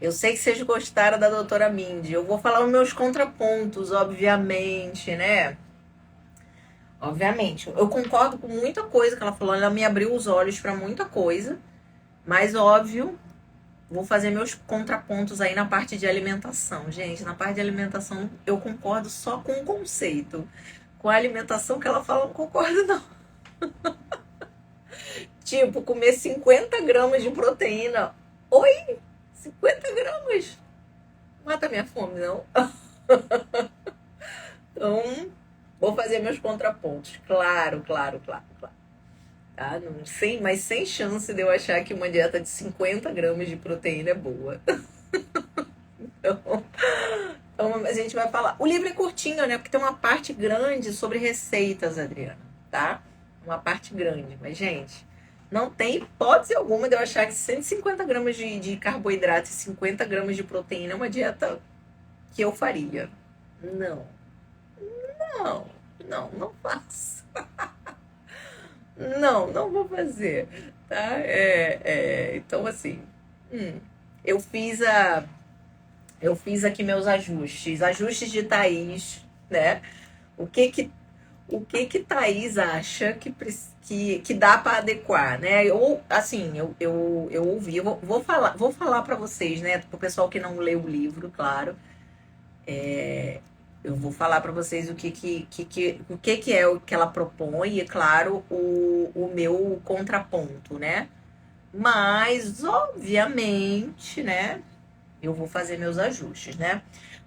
Eu sei que vocês gostaram da doutora Mindy. Eu vou falar os meus contrapontos, obviamente, né? Obviamente. Eu concordo com muita coisa que ela falou. Ela me abriu os olhos para muita coisa. Mas, óbvio, vou fazer meus contrapontos aí na parte de alimentação. Gente, na parte de alimentação eu concordo só com o conceito. Com a alimentação que ela fala, eu não concordo, não. Tipo, comer 50 gramas de proteína. Oi? 50 gramas? Mata minha fome, não? Então, vou fazer meus contrapontos. Claro, claro, claro, claro. Tá? Não, mas sem chance de eu achar que uma dieta de 50 gramas de proteína é boa. Então, então, a gente vai falar. O livro é curtinho, né? Porque tem uma parte grande sobre receitas, Adriana, tá? Uma parte grande. Mas, gente, não tem hipótese alguma de eu achar que 150 gramas de carboidrato e 50 gramas de proteína é uma dieta que eu faria. Não, não, não faço. Não vou fazer, tá? Então, assim, hum, eu fiz eu fiz aqui meus ajustes de Thaís, né? O que que, o que que Thaís acha que dá para adequar, né? Ou, assim, eu ouvi, vou falar para vocês, né? Para o pessoal que não leu o livro, claro. Eu vou falar para vocês o que é o que ela propõe e, claro, o meu contraponto, né? Mas, obviamente, né? Eu vou fazer meus ajustes, né?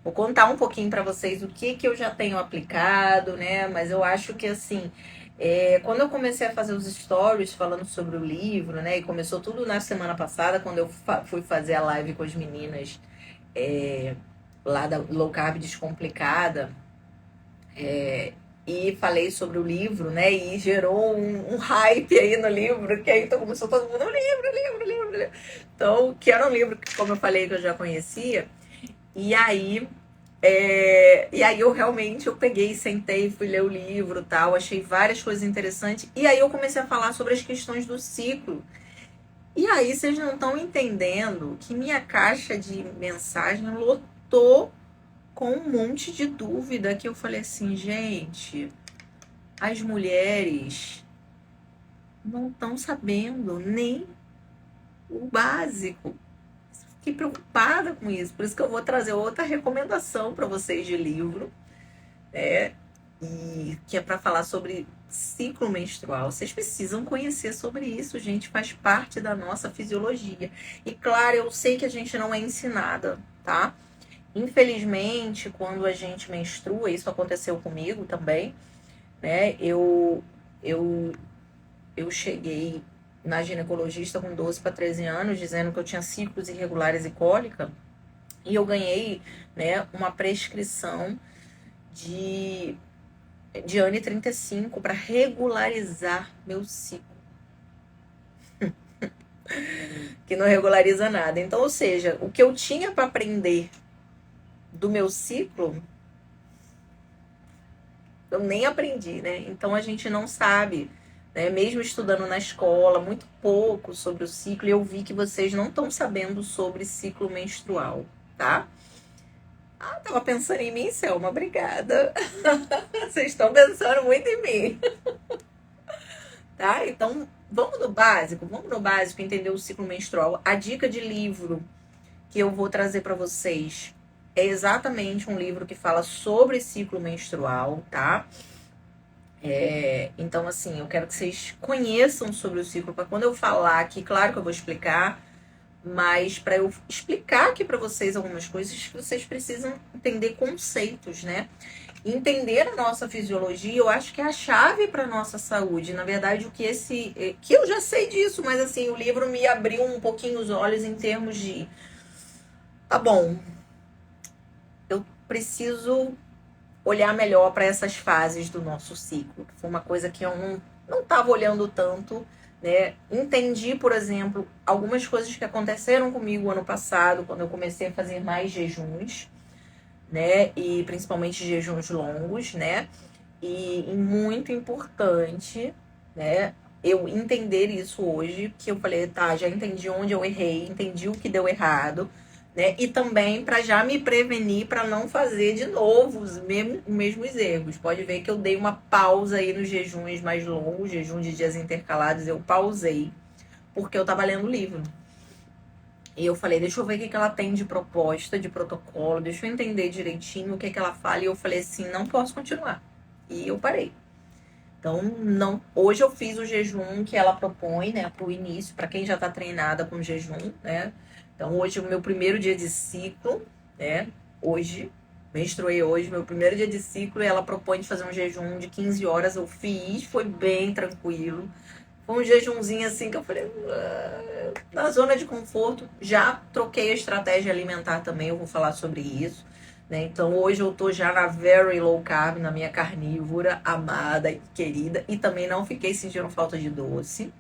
Vou contar um pouquinho para vocês o que eu já tenho aplicado, né? Mas eu acho que, assim, quando eu comecei a fazer os stories falando sobre o livro, né? E começou tudo na semana passada, quando eu fui fazer a live com as meninas é, lá da Low Carb Descomplicada, e falei sobre o livro, né? E gerou um hype aí no livro, que aí então começou todo mundo, livro. Então, que era um livro que, como eu falei, que eu já conhecia. E aí, eu realmente eu peguei, sentei, fui ler o livro, tal, achei várias coisas interessantes. E aí eu comecei a falar sobre as questões do ciclo. E aí vocês não estão entendendo que minha caixa de mensagem lotou com um monte de dúvida que eu falei assim, gente, as mulheres não estão sabendo nem o básico. Fiquei preocupada com isso, por isso que eu vou trazer outra recomendação para vocês de livro, né? E que é para falar sobre ciclo menstrual. Vocês precisam conhecer sobre isso, gente, faz parte da nossa fisiologia. E claro, eu sei que a gente não é ensinada, tá? Infelizmente, quando a gente menstrua, isso aconteceu comigo também, né? Eu, eu cheguei na ginecologista com 12 para 13 anos, dizendo que eu tinha ciclos irregulares e cólica, e eu ganhei, né, uma prescrição de, de ANI 35 para regularizar meu ciclo, que não regulariza nada. Então, ou seja, o que eu tinha para aprender do meu ciclo, eu nem aprendi, né? Então a gente não sabe, né? Mesmo estudando na escola, muito pouco sobre o ciclo, e eu vi que vocês não estão sabendo sobre ciclo menstrual, tá? Ah, tava pensando em mim, Selma, obrigada. Vocês estão pensando muito em mim, tá? Então, vamos no básico, entender o ciclo menstrual. A dica de livro que eu vou trazer para vocês é exatamente um livro que fala sobre ciclo menstrual, tá? Então, assim, eu quero que vocês conheçam sobre o ciclo, para quando eu falar aqui, claro que eu vou explicar, mas para eu explicar aqui para vocês algumas coisas, vocês precisam entender conceitos, né? Entender a nossa fisiologia, eu acho que é a chave para nossa saúde. Na verdade, que eu já sei disso, mas assim, o livro me abriu um pouquinho os olhos em termos de, tá bom, eu preciso olhar melhor para essas fases do nosso ciclo, que foi uma coisa que eu não estava olhando tanto, né? Entendi, por exemplo, algumas coisas que aconteceram comigo ano passado, quando eu comecei a fazer mais jejuns, né? E principalmente jejuns longos, né? E muito importante, né? Eu entender isso hoje, que eu falei, tá, já entendi onde eu errei, entendi o que deu errado, né? E também para já me prevenir para não fazer de novo os mesmos erros. Pode ver que eu dei uma pausa aí nos jejuns mais longos, jejum de dias intercalados, eu pausei, porque eu tava lendo o livro. E eu falei, deixa eu ver o que ela tem de proposta, de protocolo, deixa eu entender direitinho o que ela fala. E eu falei assim, não posso continuar. E eu parei. Então, não, hoje eu fiz o jejum que ela propõe, né, para o início, para quem já está treinada com jejum, né? Então, hoje é o meu primeiro dia de ciclo, né? Hoje, menstruei hoje, meu primeiro dia de ciclo, e ela propõe de fazer um jejum de 15 horas. Eu fiz, foi bem tranquilo. Foi um jejumzinho assim que eu falei, na zona de conforto. Já troquei a estratégia alimentar também, eu vou falar sobre isso. Né? Então hoje eu tô já na very low carb, na minha carnívora amada e querida, e também não fiquei sentindo falta de doce.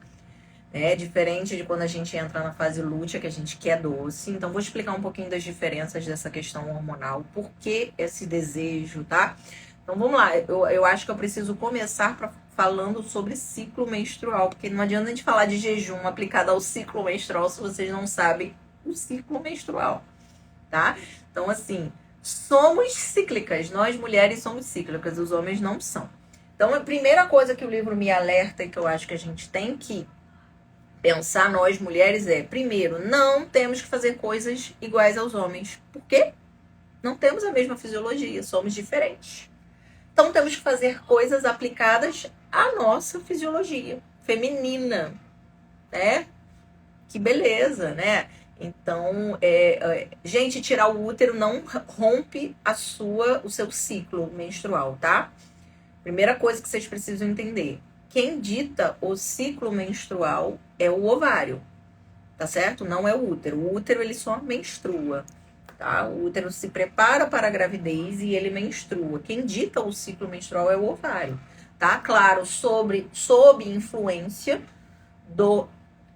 É diferente de quando a gente entra na fase lútea, que a gente quer doce. Então vou explicar um pouquinho das diferenças dessa questão hormonal, por que esse desejo, tá? Então vamos lá, eu acho que eu preciso começar falando sobre ciclo menstrual, porque não adianta a gente falar de jejum aplicado ao ciclo menstrual se vocês não sabem o ciclo menstrual, tá? Então assim, somos cíclicas, nós mulheres somos cíclicas, os homens não são. Então a primeira coisa que o livro me alerta e que eu acho que a gente tem que pensar, nós mulheres, é, primeiro, não temos que fazer coisas iguais aos homens. Por quê? Não temos a mesma fisiologia, somos diferentes. Então temos que fazer coisas aplicadas à nossa fisiologia feminina, né? Que beleza, né? Então, gente, tirar o útero não rompe o seu ciclo menstrual, tá? Primeira coisa que vocês precisam entender. Quem dita o ciclo menstrual é o ovário, tá certo? Não é o útero. O útero, ele só menstrua, tá? O útero se prepara para a gravidez e ele menstrua. Quem dita o ciclo menstrual é o ovário, tá? Claro, sob influência do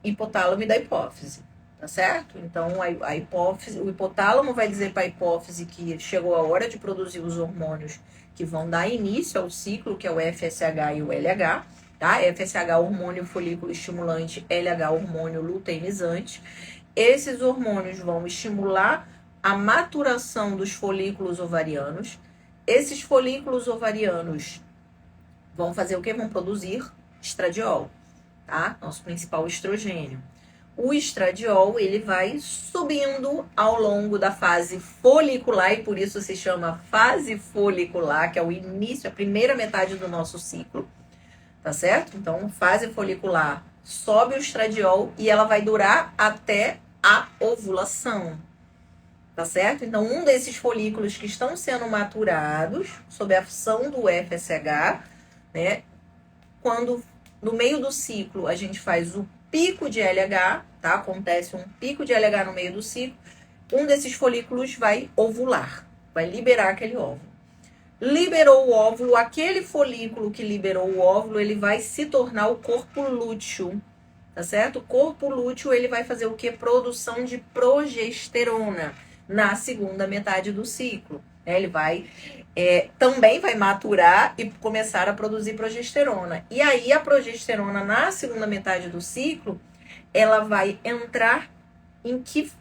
hipotálamo e da hipófise, tá certo? Então, a hipófise, o hipotálamo vai dizer para a hipófise que chegou a hora de produzir os hormônios que vão dar início ao ciclo, que é o FSH e o LH, tá? FSH, hormônio folículo estimulante, LH, hormônio luteinizante. Esses hormônios vão estimular a maturação dos folículos ovarianos. Esses folículos ovarianos vão fazer o quê? Vão produzir estradiol, tá? Nosso principal estrogênio. O estradiol, ele vai subindo ao longo da fase folicular, e por isso se chama fase folicular, que é o início, a primeira metade do nosso ciclo, tá certo? Então, fase folicular, sobe o estradiol e ela vai durar até a ovulação, tá certo? Então, um desses folículos que estão sendo maturados, sob a ação do FSH, né? Quando no meio do ciclo a gente faz o pico de LH, tá? Acontece um pico de LH no meio do ciclo, um desses folículos vai ovular, vai liberar aquele óvulo. Liberou o óvulo, aquele folículo que liberou o óvulo, ele vai se tornar o corpo lúteo, tá certo? O corpo lúteo, ele vai fazer o que? Produção de progesterona na segunda metade do ciclo. Ele vai também vai maturar e começar a produzir progesterona. E aí a progesterona na segunda metade do ciclo, ela vai entrar em que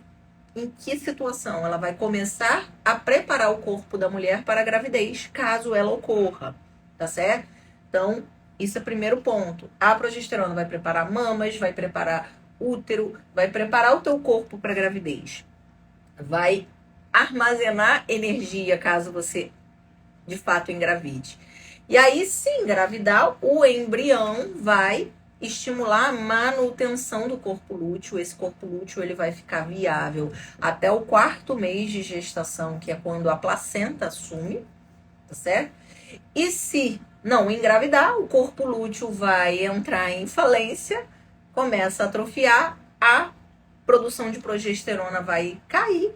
situação? Ela vai começar a preparar o corpo da mulher para a gravidez, caso ela ocorra, tá certo? Então, isso é o primeiro ponto. A progesterona vai preparar mamas, vai preparar útero, vai preparar o teu corpo para a gravidez. Vai armazenar energia caso você de fato engravide. E aí, se engravidar, o embrião vai estimular a manutenção do corpo lúteo. Esse corpo lúteo, ele vai ficar viável até o 4º mês de gestação, que é quando a placenta assume, tá certo? E se não engravidar, o corpo lúteo vai entrar em falência, começa a atrofiar, a produção de progesterona vai cair,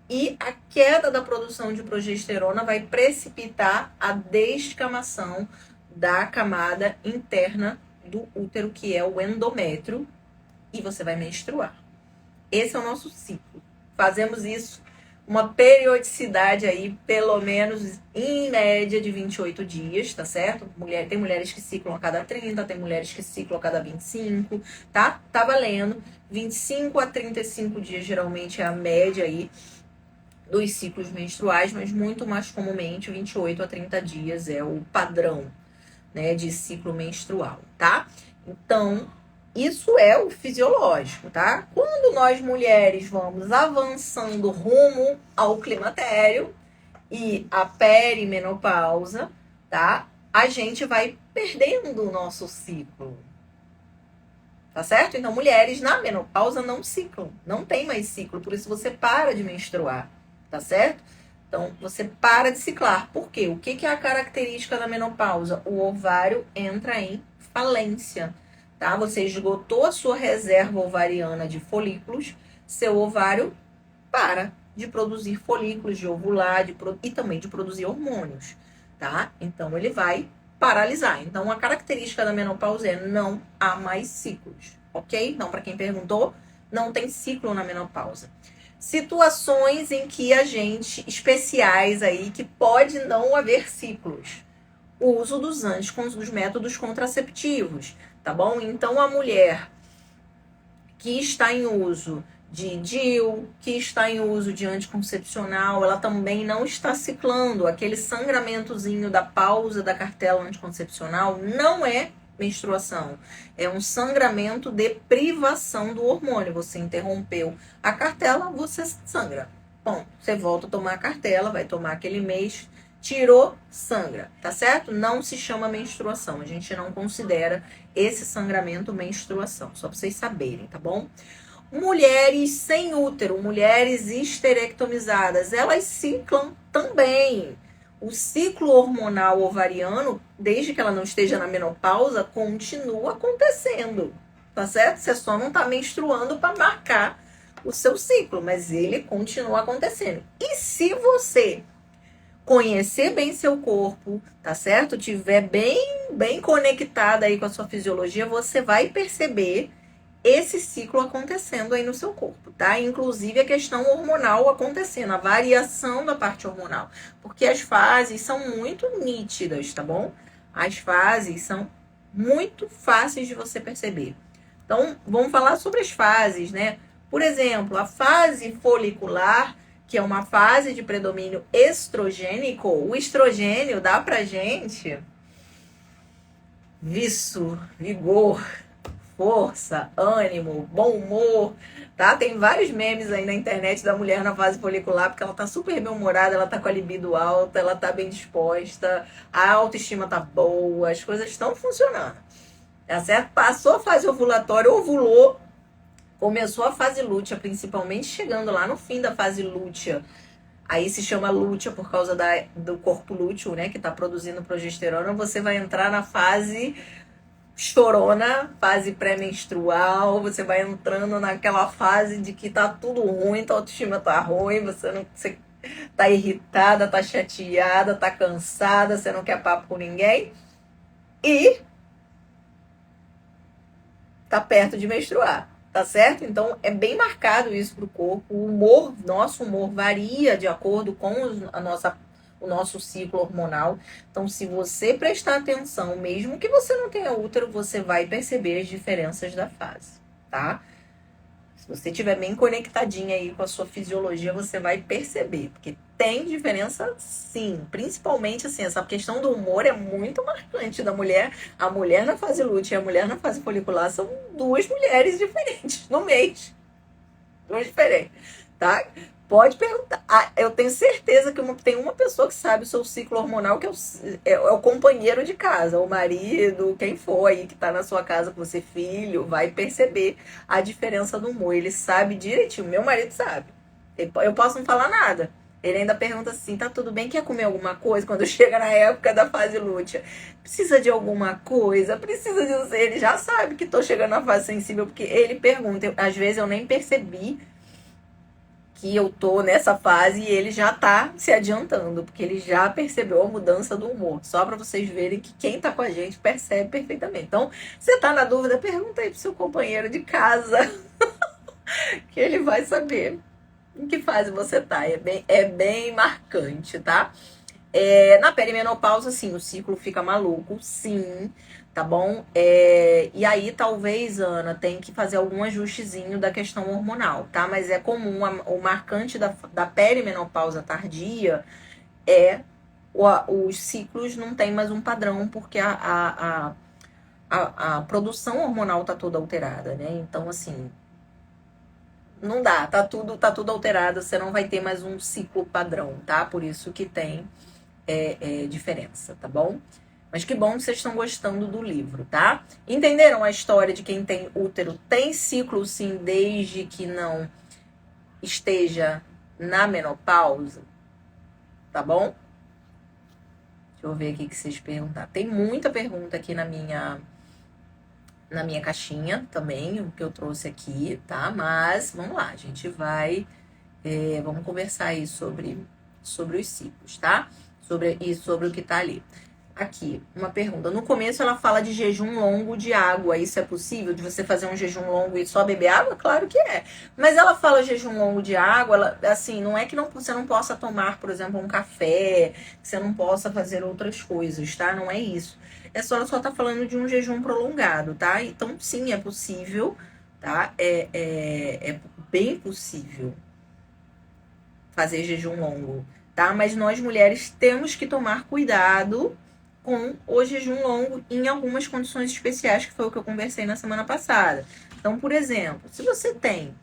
e a queda da produção de progesterona vai precipitar a descamação da camada interna do útero, que é o endométrio, e você vai menstruar. Esse é o nosso ciclo. Fazemos isso uma periodicidade aí, pelo menos em média, de 28 dias, tá certo? Tem mulheres que ciclam a cada 30, tem mulheres que ciclam a cada 25, tá? Tá valendo. 25 a 35 dias geralmente é a média aí dos ciclos menstruais, mas muito mais comumente 28 a 30 dias é o padrão, né, de ciclo menstrual, tá? Então, isso é o fisiológico, tá? Quando nós mulheres vamos avançando rumo ao climatério e a perimenopausa, tá? A gente vai perdendo o nosso ciclo. Tá certo? Então, mulheres na menopausa não ciclam, não tem mais ciclo, por isso você para de menstruar, tá certo? Então, você para de ciclar. Por quê? O que é a característica da menopausa? O ovário entra em falência, tá? Você esgotou a sua reserva ovariana de folículos, seu ovário para de produzir folículos, de ovular e também de produzir hormônios, tá? Então, ele vai paralisar. Então, a característica da menopausa é não há mais ciclos, ok? Então, para quem perguntou, não tem ciclo na menopausa. Situações em que especiais aí, que pode não haver ciclos. O uso dos métodos contraceptivos, tá bom? Então, a mulher que está em uso de DIU, que está em uso de anticoncepcional, ela também não está ciclando. Aquele sangramentozinho da pausa da cartela anticoncepcional não é menstruação. É um sangramento de privação do hormônio. Você interrompeu a cartela, você sangra. Bom, você volta a tomar a cartela, vai tomar aquele mês, tirou, sangra, tá certo? Não se chama menstruação. A gente não considera esse sangramento menstruação. Só para vocês saberem, tá bom? Mulheres sem útero, mulheres esterectomizadas, elas ciclam também. O ciclo hormonal ovariano, desde que ela não esteja na menopausa, continua acontecendo, tá certo? Você só não tá menstruando para marcar o seu ciclo, mas ele continua acontecendo. E se você conhecer bem seu corpo, tá certo? Tiver bem conectada aí com a sua fisiologia, você vai perceber esse ciclo acontecendo aí no seu corpo, tá? Inclusive a questão hormonal acontecendo, a variação da parte hormonal, porque as fases são muito nítidas, tá bom? As fases são muito fáceis de você perceber. Então, vamos falar sobre as fases, né? Por exemplo, a fase folicular, que é uma fase de predomínio estrogênico. O estrogênio dá pra gente viço, vigor, força, ânimo, bom humor, tá? Tem vários memes aí na internet da mulher na fase folicular, porque ela tá super bem-humorada, ela tá com a libido alta, ela tá bem disposta, a autoestima tá boa, as coisas estão funcionando, tá certo? Passou a fase ovulatória, ovulou, começou a fase lútea, principalmente chegando lá no fim da fase lútea. Aí se chama lútea por causa do corpo lúteo, né, que tá produzindo progesterona. Você vai entrar na fase chorona, fase pré-menstrual, você vai entrando naquela fase de que tá tudo ruim, tua autoestima tá ruim, você tá irritada, tá chateada, tá cansada, você não quer papo com ninguém e tá perto de menstruar, tá certo? Então é bem marcado isso pro corpo. Nosso humor varia de acordo com o nosso ciclo hormonal. Então, se você prestar atenção, mesmo que você não tenha útero, você vai perceber as diferenças da fase, tá? Se você estiver bem conectadinha aí com a sua fisiologia, você vai perceber, porque tem diferença sim, principalmente assim, essa questão do humor é muito marcante da mulher. A mulher na fase lútea e a mulher na fase folicular são duas mulheres diferentes no mês. Duas diferentes, tá? Pode perguntar. Eu tenho certeza que tem uma pessoa que sabe o seu ciclo hormonal, que é o companheiro de casa, o marido, quem for aí que tá na sua casa com você, filho, vai perceber a diferença do humor. Ele sabe direitinho. Meu marido sabe. Eu posso não falar nada. Ele ainda pergunta assim, tá tudo bem? Quer comer alguma coisa? Quando chega na época da fase lútea. Precisa de alguma coisa? Precisa de... Ele já sabe que tô chegando na fase sensível, porque ele pergunta. Às vezes eu nem percebi que eu tô nessa fase e ele já tá se adiantando, porque ele já percebeu a mudança do humor. Só para vocês verem que quem tá com a gente percebe perfeitamente. Então, você tá na dúvida, pergunta aí pro seu companheiro de casa, que ele vai saber. Em que fase você tá? É bem marcante, tá? Na perimenopausa, sim, o ciclo fica maluco, sim, tá bom? E aí, talvez, Ana, tem que fazer algum ajustezinho da questão hormonal, tá? Mas é comum, o marcante da perimenopausa tardia é os ciclos não tem mais um padrão, porque a produção hormonal tá toda alterada, né? Então, assim, não dá, tá tudo alterado, você não vai ter mais um ciclo padrão, tá? Por isso que tem diferença, tá bom? Mas que bom que vocês estão gostando do livro, tá? Entenderam a história de quem tem útero tem ciclo sim, desde que não esteja na menopausa, tá bom? Deixa eu ver aqui que vocês perguntaram. Tem muita pergunta aqui na minha caixinha também, o que eu trouxe aqui, tá? Mas vamos lá, a gente vai. Vamos conversar aí sobre os ciclos, tá? Sobre o que tá ali. Aqui, uma pergunta. No começo ela fala de jejum longo de água. Isso é possível? De você fazer um jejum longo e só beber água? Claro que é. Mas ela fala jejum longo de água, assim, não é que você não possa tomar, por exemplo, um café, que você não possa fazer outras coisas, tá? Não é isso. Ela só tá falando de um jejum prolongado, tá? Então, sim, é possível, tá? É bem possível fazer jejum longo, tá? Mas nós mulheres temos que tomar cuidado com o jejum longo em algumas condições especiais, que foi o que eu conversei na semana passada. Então, por exemplo, se você tem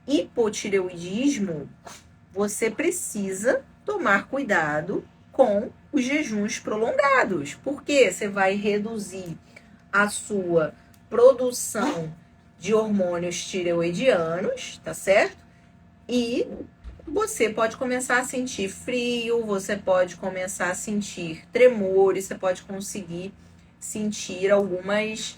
hipotireoidismo, você precisa tomar cuidado com os jejuns prolongados, porque você vai reduzir a sua produção de hormônios tireoidianos, tá certo? E você pode começar a sentir frio, você pode começar a sentir tremores, você pode conseguir sentir alguns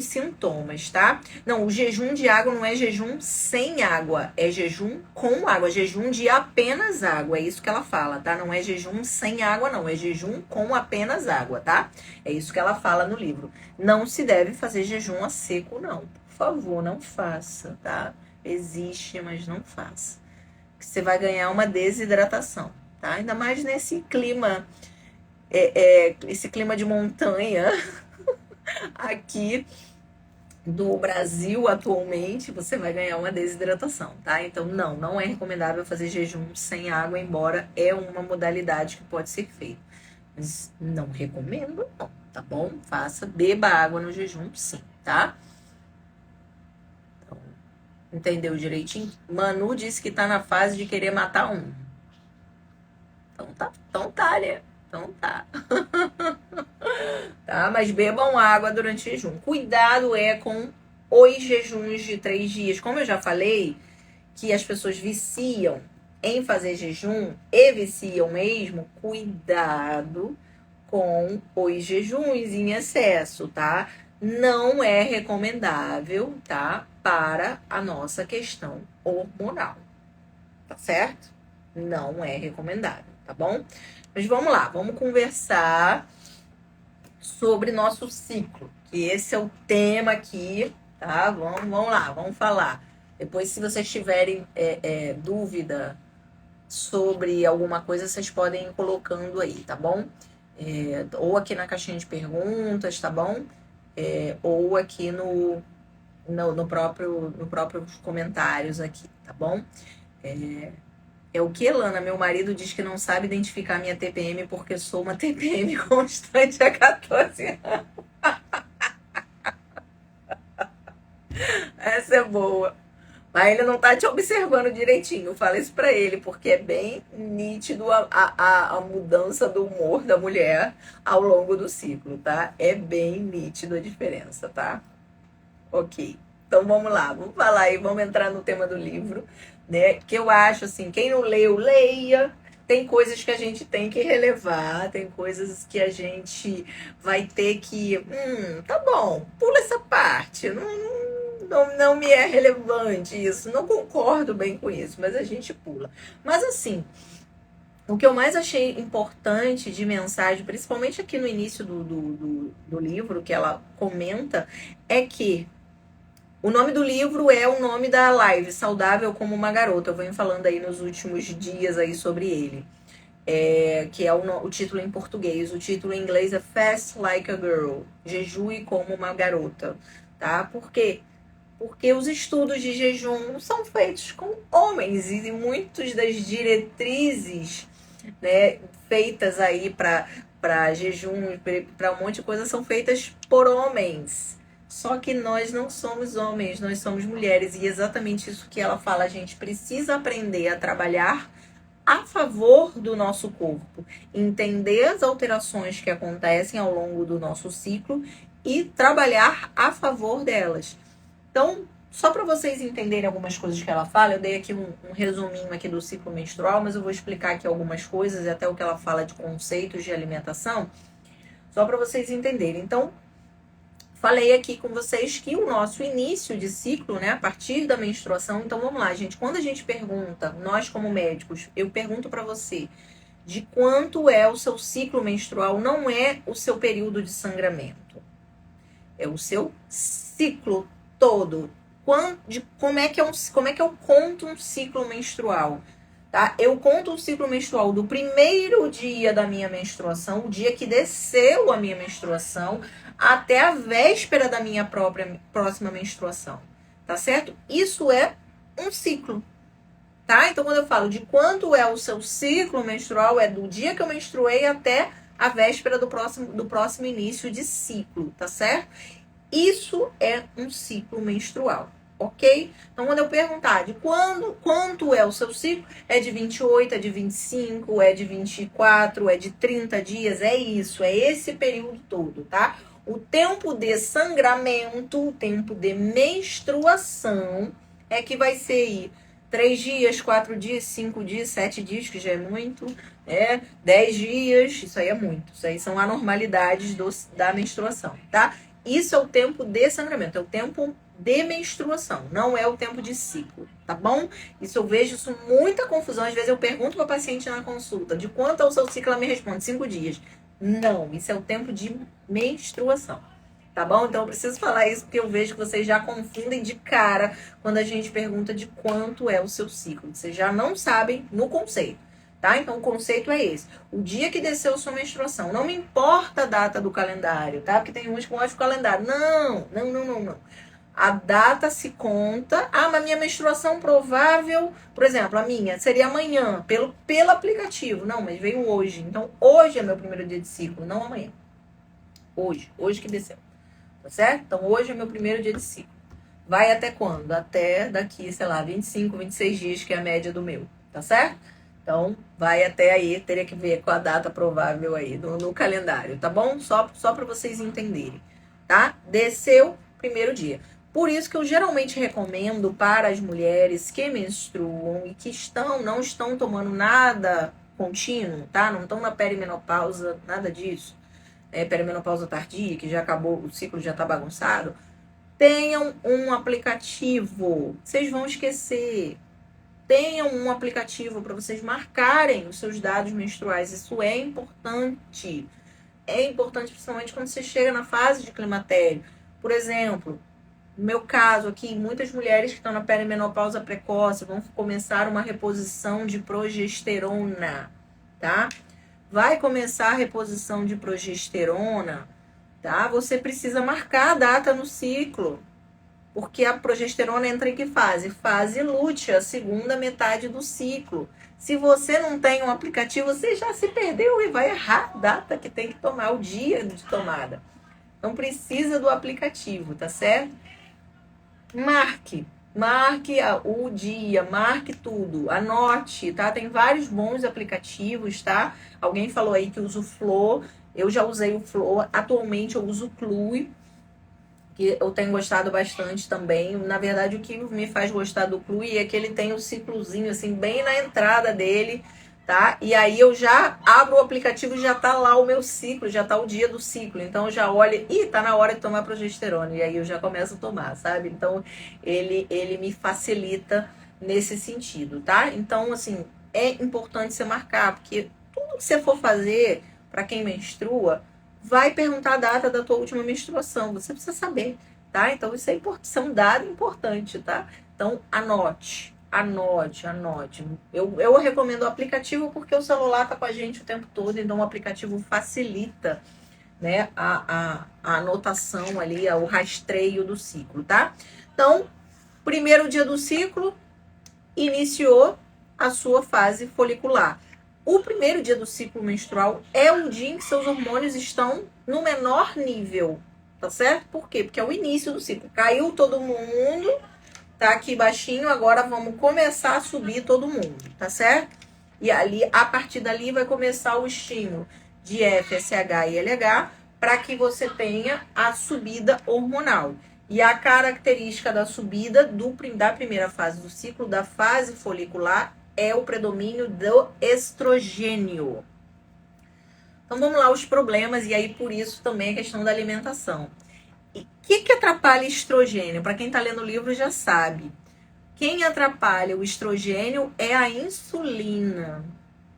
sintomas, tá? Não, o jejum de água não é jejum sem água, é jejum com água, jejum de apenas água, é isso que ela fala, tá? Não é jejum sem água, não, é jejum com apenas água, tá? É isso que ela fala no livro. Não se deve fazer jejum a seco, não. Por favor, não faça, tá? Existe, mas não faça. Você vai ganhar uma desidratação, tá? Ainda mais nesse clima, esse clima de montanha aqui do Brasil atualmente, você vai ganhar uma desidratação, tá? Então, não é recomendável fazer jejum sem água, embora é uma modalidade que pode ser feita. Mas não recomendo, não, tá bom? Beba água no jejum, sim, tá? Entendeu direitinho? Manu disse que tá na fase de querer matar um. Então tá, né? Então tá. Tá? Mas bebam água durante o jejum. Cuidado com os jejuns de 3 dias. Como eu já falei, que as pessoas viciam em fazer jejum e viciam mesmo, cuidado com os jejuns em excesso, tá? Não é recomendável, tá? Para a nossa questão hormonal, tá certo? Não é recomendável, tá bom? Mas vamos lá, vamos conversar sobre nosso ciclo, que esse é o tema aqui, tá? Vamos lá, vamos falar. Depois, se vocês tiverem dúvida sobre alguma coisa, vocês podem ir colocando aí, tá bom? Ou aqui na caixinha de perguntas, tá bom? Ou aqui no próprio comentários aqui, tá bom? O que, Lana? Meu marido diz que não sabe identificar minha TPM porque sou uma TPM constante há 14 anos. Essa é boa. Mas ele não tá te observando direitinho. Fala isso pra ele, porque é bem nítido a mudança do humor da mulher ao longo do ciclo, tá? É bem nítido a diferença, tá? Ok. Então vamos lá, vamos falar aí, vamos entrar no tema do livro, né? Que eu acho assim, quem não leu, leia. Tem coisas que a gente tem que relevar, tem coisas que a gente vai ter que. Tá bom, pula essa parte. Não me é relevante isso, não concordo bem com isso, mas a gente pula. Mas assim, o que eu mais achei importante de mensagem, principalmente aqui no início do livro, que ela comenta, é que O nome do livro é o nome da live, Saudável como uma Garota. Eu venho falando aí nos últimos dias aí sobre ele. Que é o título em português. O título em inglês é Fast Like a Girl, Jejue como uma Garota, tá? Por quê? Porque os estudos de jejum são feitos com homens e muitas das diretrizes, né, feitas aí para jejum, para um monte de coisa, são feitas por homens. Só que nós não somos homens, nós somos mulheres. E exatamente isso que ela fala, a gente precisa aprender a trabalhar a favor do nosso corpo, entender as alterações que acontecem ao longo do nosso ciclo e trabalhar a favor delas. Então, só para vocês entenderem algumas coisas que ela fala, eu dei aqui um resuminho aqui do ciclo menstrual, mas eu vou explicar aqui algumas coisas e até o que ela fala de conceitos de alimentação, só para vocês entenderem. Então, falei aqui com vocês que o nosso início de ciclo, né, a partir da menstruação, então vamos lá, gente, quando a gente pergunta, nós como médicos, eu pergunto para você de quanto é o seu ciclo menstrual, não é o seu período de sangramento, é o seu ciclo todo. Como é que eu conto um ciclo menstrual? Tá? Eu conto o ciclo menstrual do primeiro dia da minha menstruação, o dia que desceu a minha menstruação, até a véspera da minha próxima menstruação. Tá certo? Isso é um ciclo. Tá? Então, quando eu falo de quanto é o seu ciclo menstrual, é do dia que eu menstruei até a véspera do próximo início de ciclo. Tá certo? Isso é um ciclo menstrual. Ok? Então, quando eu perguntar de quanto é o seu ciclo, é de 28, é de 25, é de 24, é de 30 dias, é isso, é esse período todo, tá? O tempo de sangramento, o tempo de menstruação, é que vai ser aí 3 dias, 4 dias, 5 dias, 7 dias, que já é muito, 10 dias, isso aí é muito. Isso aí são anormalidades da menstruação, tá? Isso é o tempo de sangramento, é o tempo de menstruação, não é o tempo de ciclo, tá bom? Isso eu vejo muita confusão. Às vezes eu pergunto para a paciente na consulta de quanto é o seu ciclo, ela me responde 5 dias. Não, isso é o tempo de menstruação, tá bom? Então eu preciso falar isso porque eu vejo que vocês já confundem de cara quando a gente pergunta de quanto é o seu ciclo. Vocês já não sabem no conceito. Tá? Então, o conceito é esse. O dia que desceu sua menstruação. Não me importa a data do calendário, tá? Porque tem uns que gostam do calendário. Não. A data se conta. Ah, mas minha menstruação provável, por exemplo, a minha seria amanhã, pelo aplicativo. Não, mas veio hoje. Então, hoje é meu primeiro dia de ciclo, não amanhã. Hoje que desceu. Tá certo? Então, hoje é meu primeiro dia de ciclo. Vai até quando? Até daqui, sei lá, 25, 26 dias, que é a média do meu. Tá certo? Então, vai até aí, teria que ver com a data provável aí no calendário, tá bom? Só para vocês entenderem, tá? Desceu, primeiro dia. Por isso que eu geralmente recomendo para as mulheres que menstruam e que não estão tomando nada contínuo, tá? Não estão na perimenopausa, nada disso. Perimenopausa tardia, que já acabou, o ciclo já tá bagunçado. Tenham um aplicativo. Vocês vão esquecer. Tenham um aplicativo para vocês marcarem os seus dados menstruais. Isso é importante. É importante principalmente quando você chega na fase de climatério. Por exemplo, no meu caso aqui, muitas mulheres que estão na perimenopausa precoce vão começar uma reposição de progesterona, tá? Vai começar a reposição de progesterona, tá? Você precisa marcar a data no ciclo. Porque a progesterona entra em que fase? Fase lútea, a segunda metade do ciclo. Se você não tem um aplicativo, você já se perdeu e vai errar a data que tem que tomar, o dia de tomada. Então precisa do aplicativo, tá certo? Marque o dia, marque tudo, anote, tá? Tem vários bons aplicativos, tá? Alguém falou aí que usa o Flo, eu já usei o Flo, atualmente eu uso o Clue, que eu tenho gostado bastante também. Na verdade, o que me faz gostar do Clue é que ele tem um ciclozinho, assim, bem na entrada dele, tá? E aí eu já abro o aplicativo e já tá lá o meu ciclo, já tá o dia do ciclo. Então eu já olho, tá na hora de tomar progesterona. E aí eu já começo a tomar, sabe? Então ele me facilita nesse sentido, tá? Então, assim, é importante você marcar, porque tudo que você for fazer para quem menstrua, vai perguntar a data da tua última menstruação. Você precisa saber, tá? Então, isso é um dado importante, tá? Então, anote. Eu recomendo o aplicativo porque o celular tá com a gente o tempo todo, então o aplicativo facilita, né, a anotação ali, o rastreio do ciclo, tá? Então, primeiro dia do ciclo, iniciou a sua fase folicular. O primeiro dia do ciclo menstrual é o dia em que seus hormônios estão no menor nível, tá certo? Por quê? Porque é o início do ciclo. Caiu todo mundo, tá aqui baixinho, agora vamos começar a subir todo mundo, tá certo? E ali, a partir dali, vai começar o estímulo de FSH e LH para que você tenha a subida hormonal. E a característica da subida da primeira fase do ciclo, da fase folicular, é o predomínio do estrogênio. Então vamos lá, os problemas, e aí por isso também a questão da alimentação. E o que atrapalha estrogênio? Para quem está lendo o livro já sabe. Quem atrapalha o estrogênio é a insulina.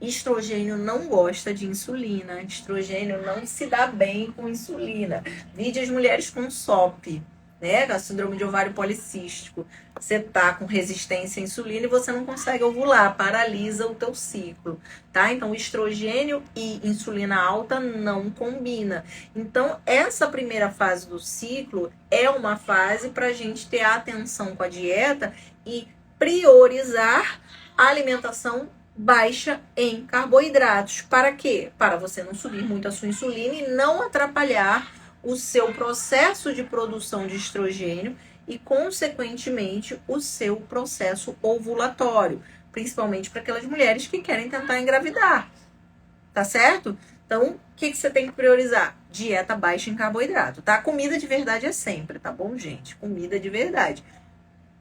Estrogênio não gosta de insulina. Estrogênio não se dá bem com insulina. Vide as mulheres com SOP, né? A síndrome de ovário policístico. Você tá com resistência à insulina e você não consegue ovular, paralisa o teu ciclo, tá? Então, estrogênio e insulina alta não combina. Então, essa primeira fase do ciclo é uma fase para a gente ter atenção com a dieta e priorizar a alimentação baixa em carboidratos. Para quê? Para você não subir muito a sua insulina e não atrapalhar o seu processo de produção de estrogênio e, consequentemente, o seu processo ovulatório, principalmente para aquelas mulheres que querem tentar engravidar, tá certo? Então, o que você tem que priorizar? Dieta baixa em carboidrato, tá? Comida de verdade é sempre, tá bom, gente? Comida de verdade.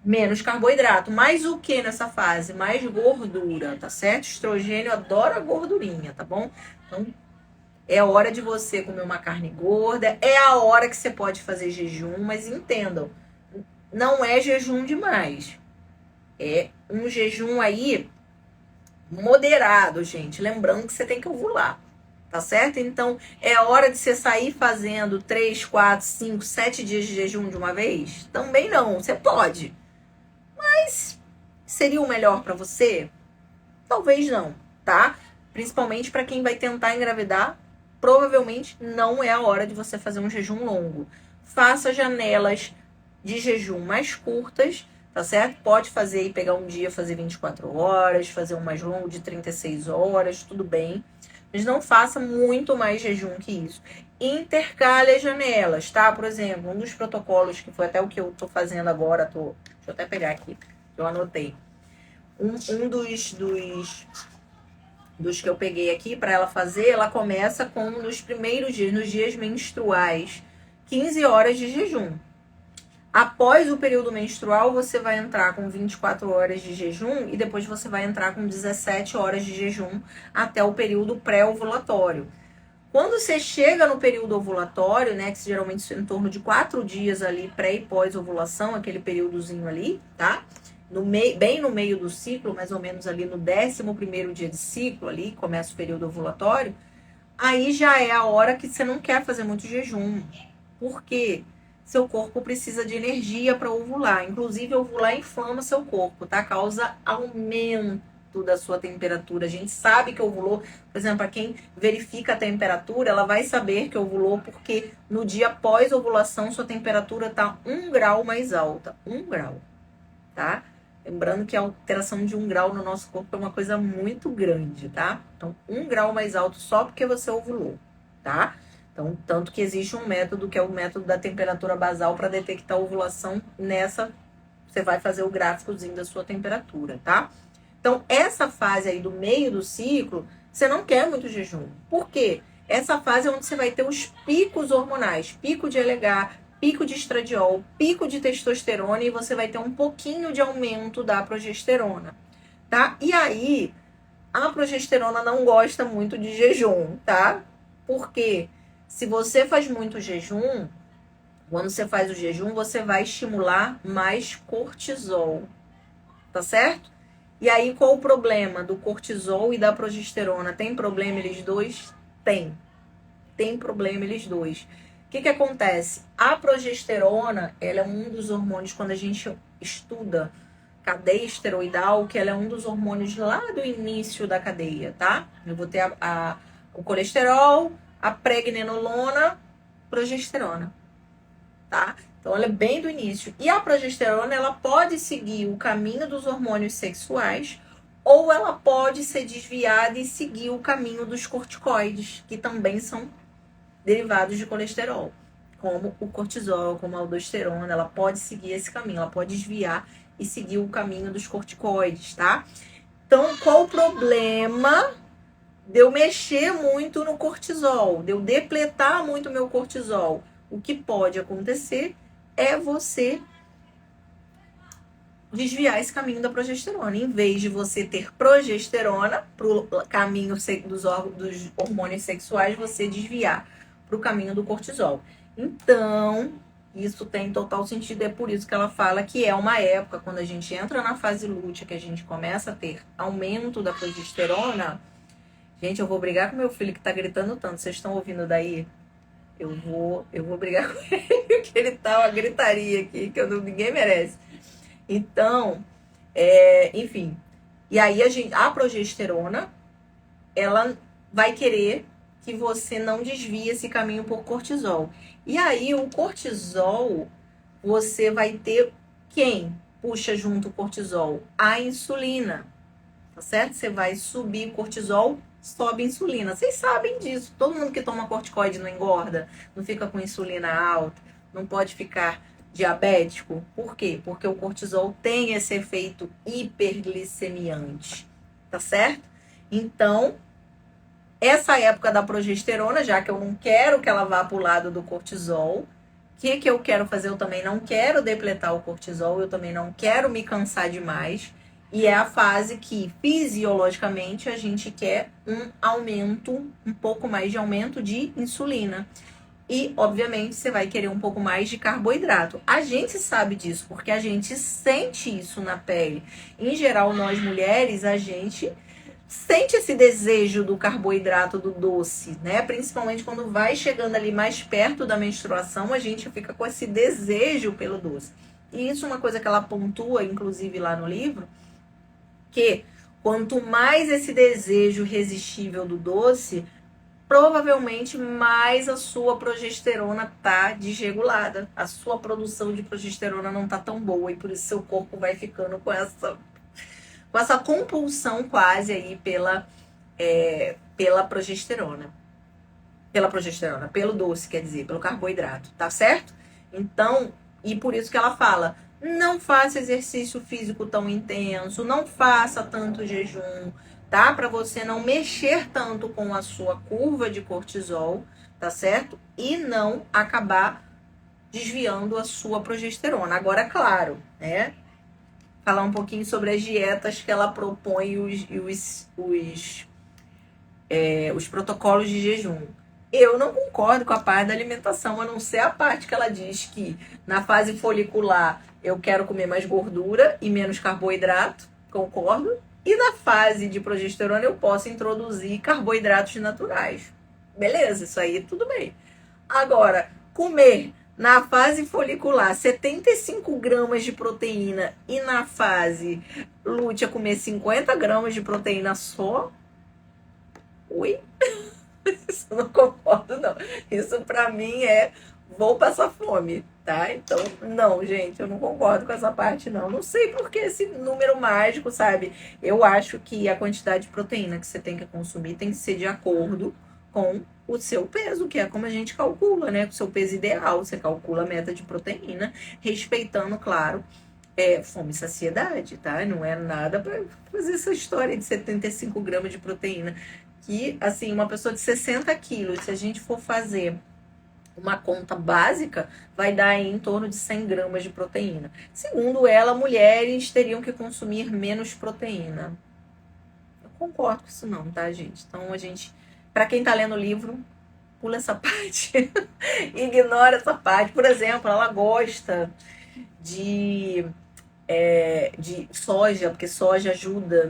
Menos carboidrato. Mais o que nessa fase? Mais gordura, tá certo? Estrogênio adora gordurinha, tá bom? Então, é a hora de você comer uma carne gorda, é a hora que você pode fazer jejum, mas entendam, não é jejum demais. É um jejum aí moderado, gente. Lembrando que você tem que ovular, tá certo? Então, é a hora de você sair fazendo 3, 4, 5, 7 dias de jejum de uma vez? Também não, você pode. Mas seria o melhor para você? Talvez não, tá? Principalmente para quem vai tentar engravidar, provavelmente não é a hora de você fazer um jejum longo. Faça janelas de jejum mais curtas, tá certo? Pode fazer e pegar um dia, fazer 24 horas, fazer um mais longo de 36 horas, tudo bem. Mas não faça muito mais jejum que isso. Intercale as janelas, tá? Por exemplo, um dos protocolos, que foi até o que eu tô fazendo agora, deixa eu até pegar aqui, eu anotei. Um dos que eu peguei aqui para ela fazer, ela começa com nos primeiros dias, nos dias menstruais, 15 horas de jejum. Após o período menstrual, você vai entrar com 24 horas de jejum e depois você vai entrar com 17 horas de jejum até o período pré-ovulatório. Quando você chega no período ovulatório, né, que geralmente é em torno de 4 dias ali, pré e pós-ovulação, aquele períodozinho ali, tá? Bem no meio do ciclo, mais ou menos ali no 11º dia de ciclo, ali começa o período ovulatório, aí já é a hora que você não quer fazer muito jejum. Por quê? Seu corpo precisa de energia para ovular. Inclusive, ovular inflama seu corpo, tá? Causa aumento da sua temperatura. A gente sabe que ovulou, por exemplo, para quem verifica a temperatura, ela vai saber que ovulou porque no dia pós-ovulação sua temperatura tá 1 grau mais alta. 1 grau, tá? Lembrando que a alteração de 1 grau no nosso corpo é uma coisa muito grande, tá? Então, 1 grau mais alto só porque você ovulou, tá? Então, tanto que existe um método que é o método da temperatura basal para detectar a ovulação nessa. Você vai fazer o gráficozinho da sua temperatura, tá? Então, essa fase aí do meio do ciclo, você não quer muito jejum. Por quê? Essa fase é onde você vai ter os picos hormonais, pico de LH, pico de estradiol, pico de testosterona e você vai ter um pouquinho de aumento da progesterona, tá? E aí, a progesterona não gosta muito de jejum, tá? Por quê? Se você faz muito jejum, quando você faz o jejum, você vai estimular mais cortisol, tá certo? E aí, qual o problema do cortisol e da progesterona? Tem problema eles dois? Tem problema eles dois. O que acontece? A progesterona, ela é um dos hormônios, quando a gente estuda cadeia esteroidal, que ela é um dos hormônios lá do início da cadeia, tá? Eu vou ter o colesterol, a pregnenolona, progesterona, tá? Então ela é bem do início. E a progesterona, ela pode seguir o caminho dos hormônios sexuais ou ela pode ser desviada e seguir o caminho dos corticoides, que também são derivados de colesterol, como o cortisol, como a aldosterona. Ela pode seguir esse caminho, ela pode desviar e seguir o caminho dos corticoides, tá? Então, qual o problema de eu mexer muito no cortisol, de eu depletar muito o meu cortisol? O que pode acontecer é você desviar esse caminho da progesterona. Em vez de você ter progesterona para o caminho dos hormônios sexuais, você desviar para o caminho do cortisol. Então, isso tem total sentido. É por isso que ela fala que é uma época, quando a gente entra na fase lútea, que a gente começa a ter aumento da progesterona. Gente, eu vou brigar com meu filho que tá gritando tanto. Vocês estão ouvindo daí? Eu vou brigar com ele, que ele tá uma gritaria aqui, que ninguém merece. Então, enfim. E aí a progesterona, ela vai querer que você não desvie esse caminho por cortisol. E aí o cortisol, você vai ter quem puxa junto o cortisol? A insulina, tá certo? Você vai subir o cortisol, sobe a insulina. Vocês sabem disso. Todo mundo que toma corticoide não engorda, não fica com insulina alta, não pode ficar diabético. Por quê? Porque o cortisol tem esse efeito hiperglicemiante, tá certo? Então, essa época da progesterona, já que eu não quero que ela vá para o lado do cortisol, o que eu quero fazer? Eu também não quero depletar o cortisol, eu também não quero me cansar demais. E é a fase que, fisiologicamente, a gente quer um aumento, um pouco mais de aumento de insulina. E, obviamente, você vai querer um pouco mais de carboidrato. A gente sabe disso, porque a gente sente isso na pele. Em geral, nós mulheres, a gente sente esse desejo do carboidrato, do doce, né? Principalmente quando vai chegando ali mais perto da menstruação, a gente fica com esse desejo pelo doce. E isso é uma coisa que ela pontua, inclusive, lá no livro, que quanto mais esse desejo irresistível do doce, provavelmente mais a sua progesterona tá desregulada. A sua produção de progesterona não tá tão boa e por isso seu corpo vai ficando com essa compulsão quase aí pela progesterona. Pelo doce, quer dizer, pelo carboidrato, tá certo? Então, e por isso que ela fala, não faça exercício físico tão intenso, não faça tanto jejum, tá? Para você não mexer tanto com a sua curva de cortisol, tá certo? E não acabar desviando a sua progesterona. Agora, claro, né? Falar um pouquinho sobre as dietas que ela propõe os protocolos de jejum. Eu não concordo com a parte da alimentação, a não ser a parte que ela diz que na fase folicular eu quero comer mais gordura e menos carboidrato, concordo. E na fase de progesterona eu posso introduzir carboidratos naturais. Beleza, isso aí tudo bem. Agora, comer na fase folicular 75 gramas de proteína e na fase lútea comer 50 gramas de proteína só? Ui? Isso eu não concordo, não. Isso pra mim vou passar fome, tá? Então, não, gente, eu não concordo com essa parte, não. Não sei por que esse número mágico, sabe? Eu acho que a quantidade de proteína que você tem que consumir tem que ser de acordo com o seu peso, que é como a gente calcula, né? O seu peso ideal, você calcula a meta de proteína, respeitando, claro, fome e saciedade, tá? Não é nada pra fazer essa história de 75 gramas de proteína. Que, assim, uma pessoa de 60 quilos, se a gente for fazer uma conta básica, vai dar aí em torno de 100 gramas de proteína. Segundo ela, mulheres teriam que consumir menos proteína. Eu concordo com isso não, tá, gente? Então, para quem tá lendo o livro, pula essa parte. Ignora essa parte. Por exemplo, ela gosta de de soja, porque soja ajuda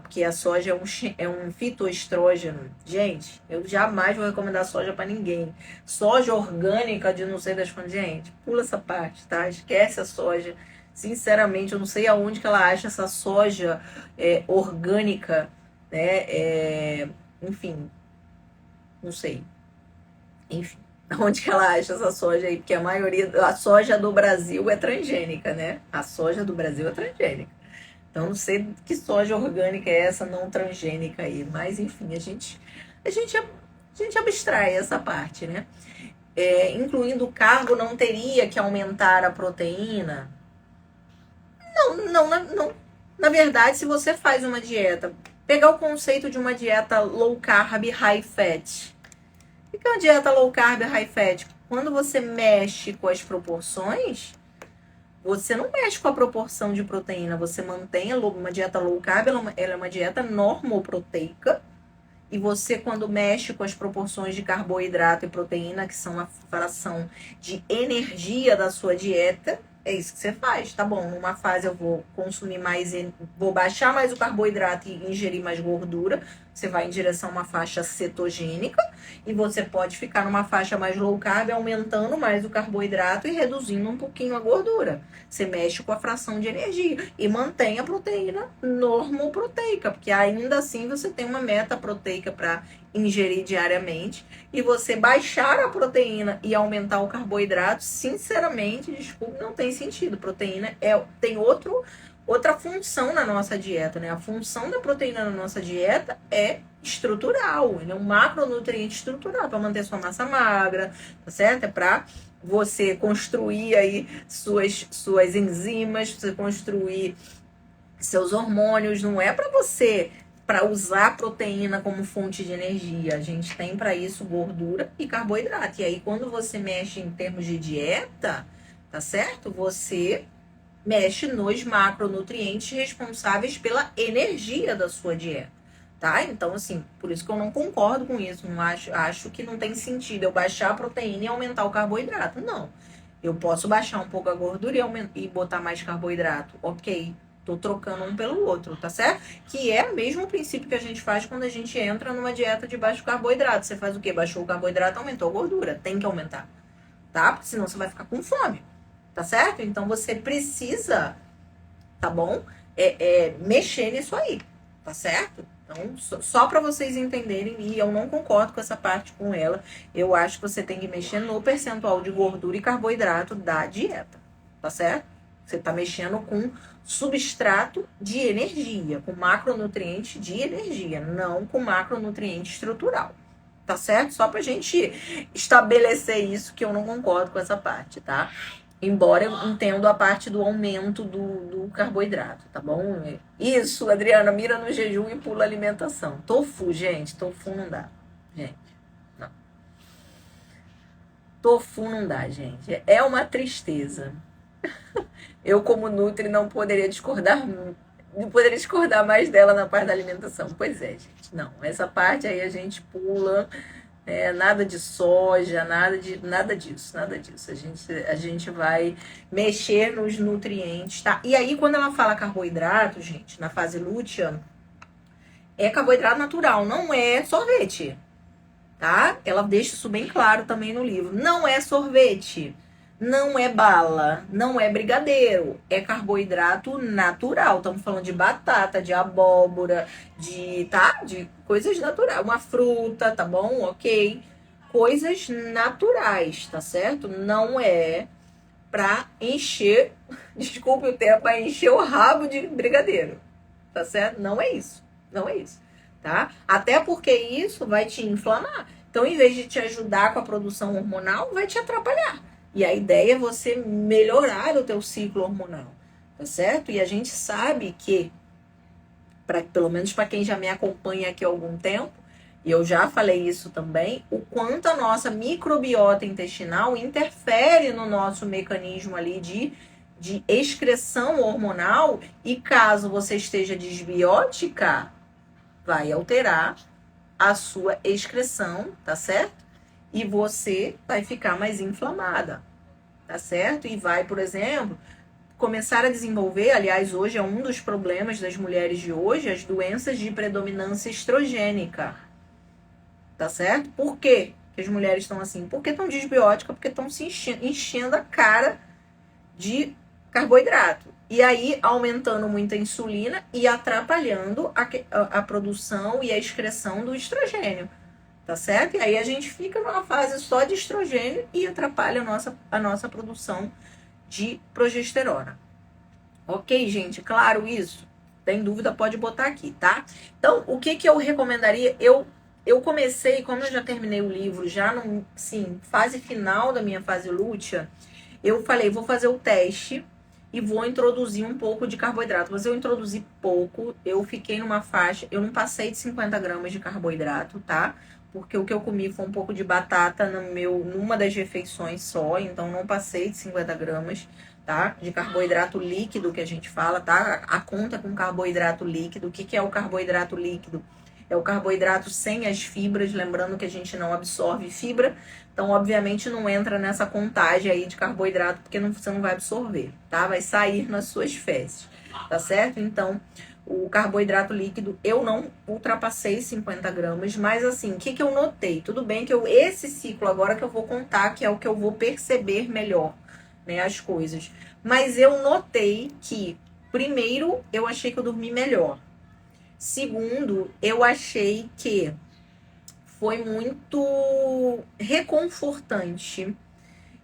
porque a soja é um fitoestrógeno. Gente, eu jamais vou recomendar soja para ninguém. Soja orgânica de não sei das quantas, gente, pula essa parte, tá? Esquece a soja. Sinceramente, eu não sei aonde que ela acha essa soja orgânica, né? Enfim, não sei. Enfim, onde que ela acha essa soja aí? Porque a soja do Brasil é transgênica, né? A soja do Brasil é transgênica. Então, não sei que soja orgânica é essa não transgênica aí. Mas, enfim, a gente, a gente abstrai essa parte, né? Incluindo o carbo, não teria que aumentar a proteína? Não. Na verdade, se você faz uma dieta, pegar o conceito de uma dieta low carb, high fat. O que é uma dieta low carb, high fat? Quando você mexe com as proporções, você não mexe com a proporção de proteína, você mantém uma dieta low carb, ela é uma dieta normoproteica, e você, quando mexe com as proporções de carboidrato e proteína, que são a fração de energia da sua dieta, é isso que você faz. Tá bom, numa fase eu vou consumir mais, vou baixar mais o carboidrato e ingerir mais gordura. Você vai em direção a uma faixa cetogênica. E você pode ficar numa faixa mais low carb, aumentando mais o carboidrato e reduzindo um pouquinho a gordura. Você mexe com a fração de energia e mantém a proteína normoproteica, porque ainda assim você tem uma meta proteica para ingerir diariamente. E você baixar a proteína e aumentar o carboidrato, sinceramente, desculpe, não tem sentido. Proteína tem outra função na nossa dieta, né? A função da proteína na nossa dieta é estrutural, ele é um macronutriente estrutural para manter sua massa magra, tá certo? É para você construir aí suas enzimas, você construir seus hormônios, não é para usar a proteína como fonte de energia. A gente tem para isso gordura e carboidrato. E aí quando você mexe em termos de dieta, tá certo? Você mexe nos macronutrientes responsáveis pela energia da sua dieta, tá? Então, assim, por isso que eu não concordo com isso. Não acho que não tem sentido eu baixar a proteína e aumentar o carboidrato. Não. Eu posso baixar um pouco a gordura e botar mais carboidrato. Ok. Tô trocando um pelo outro, tá certo? Que é o mesmo princípio que a gente faz quando a gente entra numa dieta de baixo carboidrato. Você faz o quê? Baixou o carboidrato, aumentou a gordura. Tem que aumentar, tá? Porque senão você vai ficar com fome. Tá certo? Então você precisa, tá bom? Mexer nisso aí, tá certo? Então, só para vocês entenderem, e eu não concordo com essa parte com ela, eu acho que você tem que mexer no percentual de gordura e carboidrato da dieta, tá certo? Você tá mexendo com substrato de energia, com macronutriente de energia, não com macronutriente estrutural. Tá certo? Só pra gente estabelecer isso, que eu não concordo com essa parte, tá? Embora eu entenda a parte do aumento do carboidrato, tá bom? Isso, Adriana, mira no jejum e pula a alimentação. Tofu, gente, tofu não dá. Gente, não. Tofu não dá, gente. É uma tristeza. Eu, como Nutri, não poderia discordar mais dela na parte da alimentação. Pois é, gente. Não, essa parte aí a gente pula. Nada de soja, nada disso. A gente vai mexer nos nutrientes, tá? E aí, quando ela fala carboidrato, gente, na fase lútea, é carboidrato natural, não é sorvete, tá? Ela deixa isso bem claro também no livro. Não é sorvete, não é bala, não é brigadeiro, é carboidrato natural. Estamos falando de batata, de abóbora, de coisas naturais. Uma fruta, tá bom? Ok. Coisas naturais, tá certo? Não é pra encher, desculpe o termo, pra encher o rabo de brigadeiro, tá certo? Não é isso, não é isso, tá? Até porque isso vai te inflamar. Então, em vez de te ajudar com a produção hormonal, vai te atrapalhar. E a ideia é você melhorar o teu ciclo hormonal, tá certo? E a gente sabe que, pelo menos para quem já me acompanha aqui há algum tempo, e eu já falei isso também, o quanto a nossa microbiota intestinal interfere no nosso mecanismo ali de excreção hormonal, e caso você esteja desbiótica, vai alterar a sua excreção, tá certo? E você vai ficar mais inflamada, tá certo? E vai, por exemplo, começar a desenvolver, aliás, hoje é um dos problemas das mulheres de hoje, as doenças de predominância estrogênica. Tá certo? Por quê que as mulheres estão assim? Porque estão desbióticas, porque estão se enchendo a cara de carboidrato. E aí, aumentando muito a insulina e atrapalhando a produção e a excreção do estrogênio. Tá certo? E aí a gente fica numa fase só de estrogênio e atrapalha a nossa produção de progesterona. Ok, gente? Claro isso? Tem dúvida, pode botar aqui, tá? Então, o que eu recomendaria? Eu comecei, como eu já terminei o livro, já no, sim, fase final da minha fase lútea, eu falei, vou fazer o teste e vou introduzir um pouco de carboidrato. Mas eu introduzi pouco, eu fiquei numa faixa, eu não passei de 50 gramas de carboidrato, tá? Porque o que eu comi foi um pouco de batata numa das refeições só, então não passei de 50 gramas, tá? De carboidrato líquido que a gente fala, tá? A conta com carboidrato líquido. O que é o carboidrato líquido? É o carboidrato sem as fibras, lembrando que a gente não absorve fibra, então obviamente não entra nessa contagem aí de carboidrato, porque você não vai absorver, tá? Vai sair nas suas fezes, tá certo? Então, o carboidrato líquido, eu não ultrapassei 50 gramas, mas assim, o que eu notei? Tudo bem que esse ciclo agora que eu vou contar, que é o que eu vou perceber melhor, né, as coisas. Mas eu notei que, primeiro, eu achei que eu dormi melhor. Segundo, eu achei que foi muito reconfortante.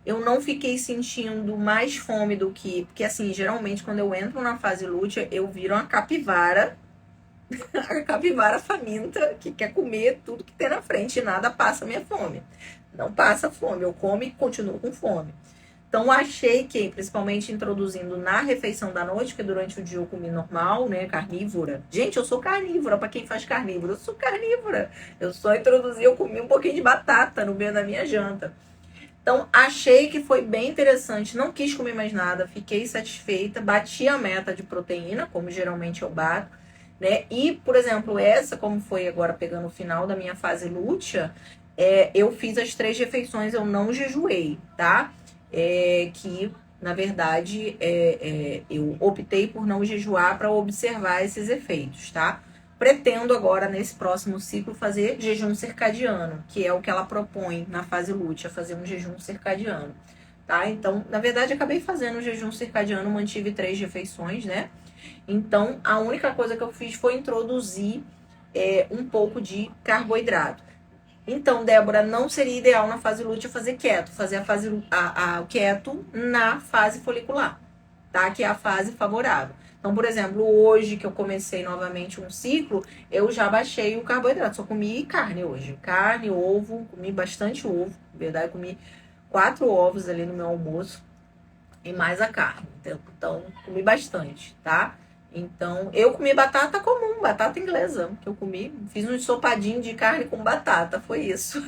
Eu não fiquei sentindo mais fome do que... Porque, assim, geralmente, quando eu entro na fase lútea, eu viro uma capivara. A capivara faminta, que quer comer tudo que tem na frente e nada passa minha fome. Não passa fome, eu como e continuo com fome. Então, achei que, principalmente introduzindo na refeição da noite, porque durante o dia eu comi normal, né, carnívora. Gente, eu sou carnívora, para quem faz carnívora, eu sou carnívora. Eu só introduzi, eu comi um pouquinho de batata no meio da minha janta. Então, achei que foi bem interessante, não quis comer mais nada, fiquei satisfeita, bati a meta de proteína, como geralmente eu bato, né? E, por exemplo, essa, como foi agora pegando o final da minha fase lútea, eu fiz as 3 refeições, eu não jejuei, tá? Que, na verdade, eu optei por não jejuar para observar esses efeitos, tá? Pretendo agora, nesse próximo ciclo, fazer jejum circadiano, que é o que ela propõe na fase lútea, fazer um jejum circadiano, tá? Então, na verdade, acabei fazendo o jejum circadiano, mantive 3 refeições, né? Então, a única coisa que eu fiz foi introduzir um pouco de carboidrato. Então, Débora, não seria ideal na fase lútea fazer keto, fazer o keto na fase folicular, tá? Que é a fase favorável. Então, por exemplo, hoje que eu comecei novamente um ciclo, eu já baixei o carboidrato, só comi carne hoje. Carne, ovo, comi bastante ovo, na verdade, comi 4 ovos ali no meu almoço e mais a carne. Então, comi bastante, tá? Então, eu comi batata comum, batata inglesa, que eu comi. Fiz um ensopadinho de carne com batata, foi isso.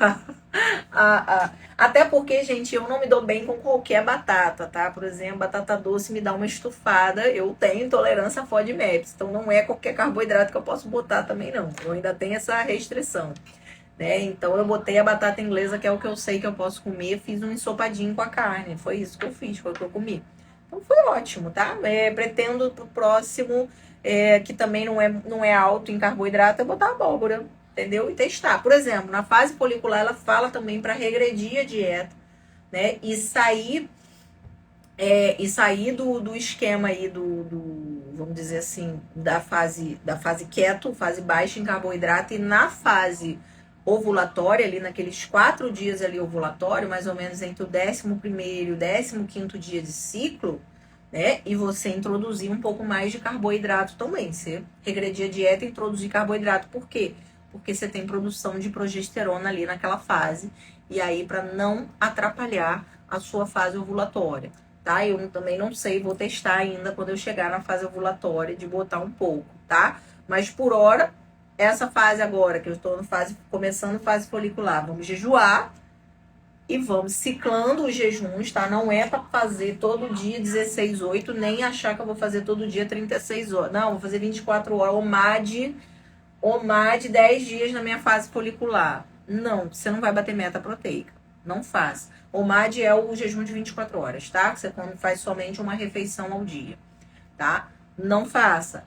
Até porque, gente, eu não me dou bem com qualquer batata, tá? Por exemplo, batata doce me dá uma estufada, eu tenho intolerância a FODMAPs, então não é qualquer carboidrato que eu posso botar também, não. Eu ainda tenho essa restrição, né? Então, eu botei a batata inglesa, que é o que eu sei que eu posso comer, fiz um ensopadinho com a carne, foi isso que eu fiz, foi o que eu comi. Então foi ótimo, tá? Pretendo pro próximo, que também não é alto em carboidrato, é botar abóbora, entendeu? E testar. Por exemplo, na fase folicular, ela fala também para regredir a dieta, né? E sair do esquema aí vamos dizer assim, da fase keto, fase baixa em carboidrato, e na fase ovulatória, ali naqueles 4 dias ali ovulatório, mais ou menos entre o 11º e o 15º dia de ciclo, né? E você introduzir um pouco mais de carboidrato também. Você regredir a dieta e introduzir carboidrato. Por quê? Porque você tem produção de progesterona ali naquela fase. E aí, para não atrapalhar a sua fase ovulatória, tá? Eu também não sei, vou testar ainda quando eu chegar na fase ovulatória de botar um pouco, tá? Mas por hora, essa fase agora, que eu estou começando fase folicular, vamos jejuar e vamos ciclando os jejuns, tá? Não é para fazer todo dia 16/8, nem achar que eu vou fazer todo dia 36 horas. Não, vou fazer 24 horas, OMAD 10 dias na minha fase folicular. Não, você não vai bater meta proteica. Não faça. OMAD é o jejum de 24 horas, tá? Você faz somente uma refeição ao dia, tá? Não faça.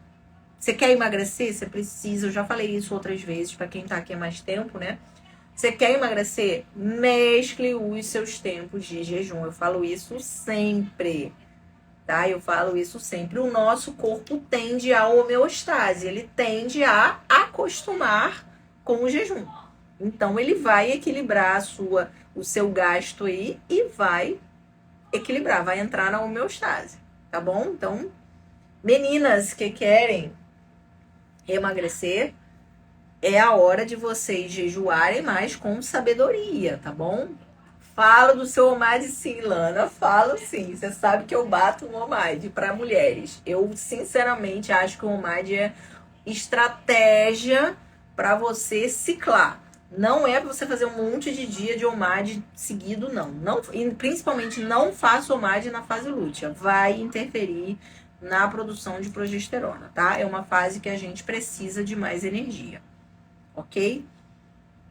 Você quer emagrecer? Você precisa, eu já falei isso outras vezes, para quem tá aqui há mais tempo, né? Você quer emagrecer? Mescle os seus tempos de jejum. Eu falo isso sempre, tá? Eu falo isso sempre. O nosso corpo tende à homeostase, ele tende a acostumar com o jejum. Então, ele vai equilibrar o seu gasto aí e vai equilibrar, vai entrar na homeostase, tá bom? Então, meninas que querem emagrecer, é a hora de vocês jejuarem mais com sabedoria, tá bom? Falo do seu OMAD sim, Lana. Falo sim. Você sabe que eu bato um OMAD para mulheres. Eu, sinceramente, acho que o OMAD é estratégia para você ciclar. Não é para você fazer um monte de dia de OMAD seguido, não. E principalmente não faça OMAD na fase lútea. Vai interferir na produção de progesterona, tá? É uma fase que a gente precisa de mais energia. Ok?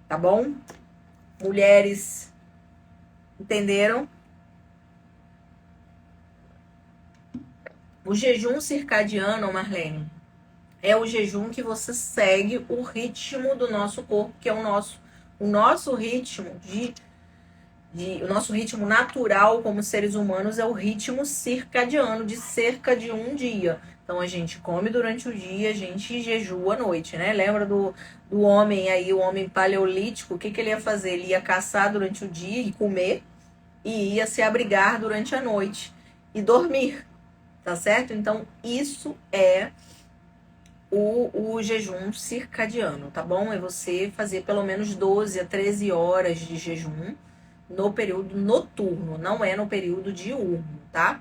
Tá bom? Mulheres, entenderam? O jejum circadiano, Marlene, é o jejum que você segue o ritmo do nosso corpo, que é o nosso ritmo o nosso ritmo natural como seres humanos é o ritmo circadiano de cerca de um dia. Então a gente come durante o dia, a gente jejua à noite, né? Lembra do homem aí, o homem paleolítico, o que ele ia fazer? Ele ia caçar durante o dia e comer, e ia se abrigar durante a noite e dormir, tá certo? Então isso é o jejum circadiano, tá bom? É você fazer pelo menos 12 a 13 horas de jejum no período noturno, não é no período diurno, tá?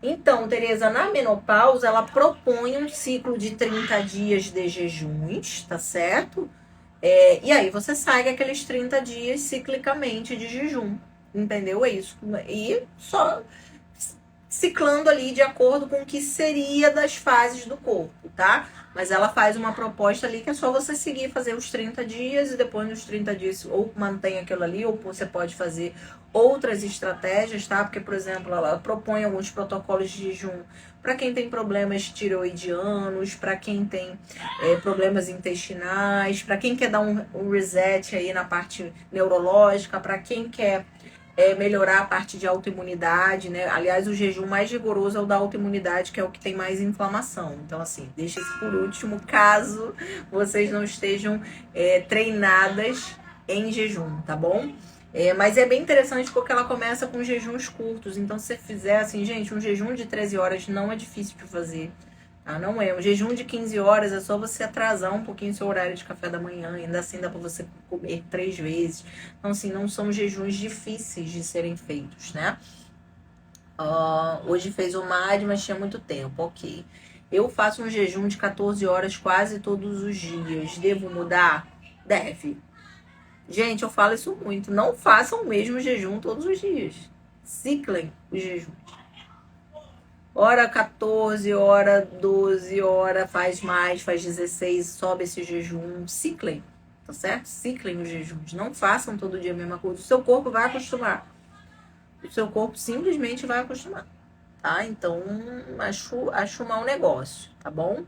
Então, Tereza, na menopausa, ela propõe um ciclo de 30 dias de jejuns, tá certo? E aí você segue aqueles 30 dias ciclicamente de jejum, entendeu? É isso. E só ciclando ali de acordo com o que seria das fases do corpo, tá? Mas ela faz uma proposta ali que é só você seguir, fazer os 30 dias e depois nos 30 dias ou mantém aquilo ali, ou você pode fazer outras estratégias, tá? Porque, por exemplo, ela propõe alguns protocolos de jejum para quem tem problemas tireoidianos, para quem tem problemas intestinais, para quem quer dar um reset aí na parte neurológica, para quem quer melhorar a parte de autoimunidade, né? Aliás, o jejum mais rigoroso é o da autoimunidade, que é o que tem mais inflamação. Então, assim, deixa isso por último, caso vocês não estejam treinadas em jejum, tá bom? Mas é bem interessante porque ela começa com jejuns curtos. Então, se você fizer assim, gente, um jejum de 13 horas não é difícil de fazer. Ah, não é. Um jejum de 15 horas é só você atrasar um pouquinho seu horário de café da manhã. Ainda assim dá pra você comer 3 vezes. Então, assim, não são jejuns difíceis de serem feitos, né? Hoje fez o MAD, mas tinha muito tempo. Ok. Eu faço um jejum de 14 horas quase todos os dias. Devo mudar? Deve. Gente, eu falo isso muito. Não façam o mesmo jejum todos os dias. Ciclem os jejuns. Hora 14, hora 12, hora faz mais, faz 16, sobe esse jejum. Ciclem, tá certo? Ciclem os jejuns. Não façam todo dia a mesma coisa. O seu corpo vai acostumar. O seu corpo simplesmente vai acostumar, tá? Então, acho mau negócio, tá bom?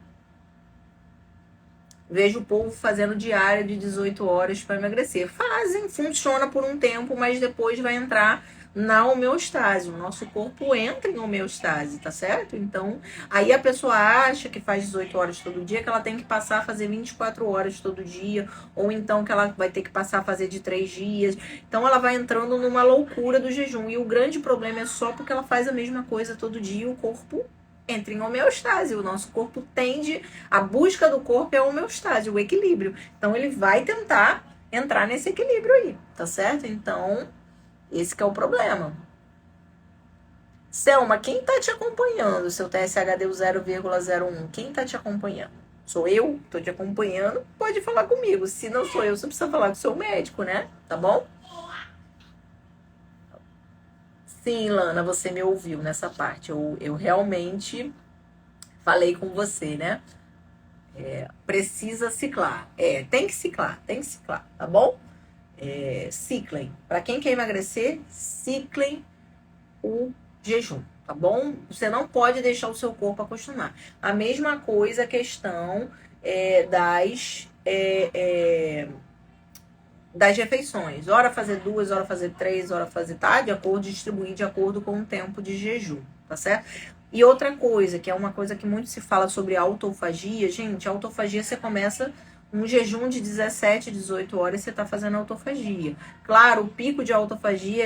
Vejo o povo fazendo diária de 18 horas para emagrecer. Fazem, funciona por um tempo, mas depois vai entrar na homeostase. O nosso corpo entra em homeostase, tá certo? Então, aí a pessoa acha que faz 18 horas todo dia, que ela tem que passar a fazer 24 horas todo dia, ou então que ela vai ter que passar a fazer de 3 dias. Então, ela vai entrando numa loucura do jejum. E o grande problema é só porque ela faz a mesma coisa todo dia e o corpo entra em homeostase. O nosso corpo tende, a busca do corpo é a homeostase, o equilíbrio. Então ele vai tentar entrar nesse equilíbrio aí, tá certo? Então, esse que é o problema. Selma, quem tá te acompanhando? Seu TSH deu 0,01. Quem tá te acompanhando? Sou eu? Tô te acompanhando? Pode falar comigo. Se não sou eu, você precisa falar com o seu médico, né? Tá bom? Sim, Lana, você me ouviu nessa parte. Eu realmente falei com você, né? Precisa ciclar. Tem que ciclar, tá bom? Ciclem. Para quem quer emagrecer, ciclem o jejum, tá bom? Você não pode deixar o seu corpo acostumar. A mesma coisa, a questão das refeições. Hora fazer 2, hora fazer 3, hora fazer, tá? De acordo, distribuir de acordo com o tempo de jejum, tá certo? E outra coisa, que é uma coisa que muito se fala sobre autofagia, gente, autofagia você começa um jejum de 17, 18 horas, você tá fazendo autofagia. Claro, o pico de autofagia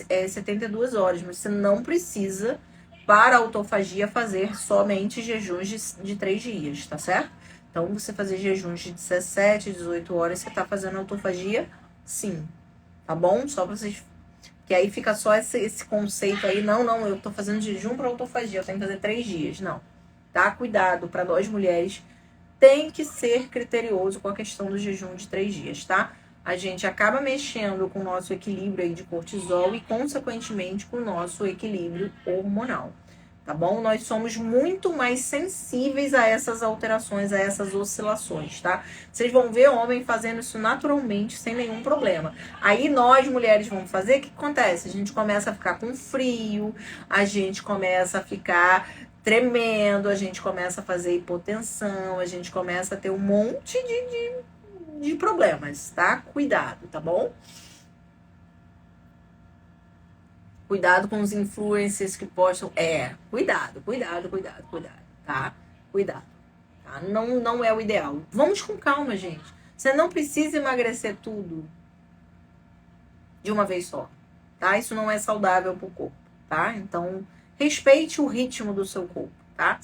é 72 horas, mas você não precisa, para autofagia, fazer somente jejuns de 3 dias, tá certo? Então, você fazer jejuns de 17, 18 horas, você tá fazendo autofagia, sim. Tá bom? Só pra vocês. Que aí fica só esse conceito aí. Não, eu tô fazendo jejum pra autofagia, eu tenho que fazer 3 dias. Não. Tá? Cuidado, para nós mulheres, tem que ser criterioso com a questão do jejum de 3 dias, tá? A gente acaba mexendo com o nosso equilíbrio aí de cortisol e, consequentemente, com o nosso equilíbrio hormonal. Tá bom? Nós somos muito mais sensíveis a essas alterações, a essas oscilações, tá? Vocês vão ver homem fazendo isso naturalmente, sem nenhum problema. Aí nós, mulheres, vamos fazer, o que acontece? A gente começa a ficar com frio, a gente começa a ficar tremendo, a gente começa a fazer hipotensão, a gente começa a ter um monte de problemas, tá? Cuidado, tá bom? Cuidado com os influencers que postam. Cuidado, tá? Cuidado. Tá? Não é o ideal. Vamos com calma, gente. Você não precisa emagrecer tudo de uma vez só, tá? Isso não é saudável pro corpo, tá? Então, respeite o ritmo do seu corpo, tá?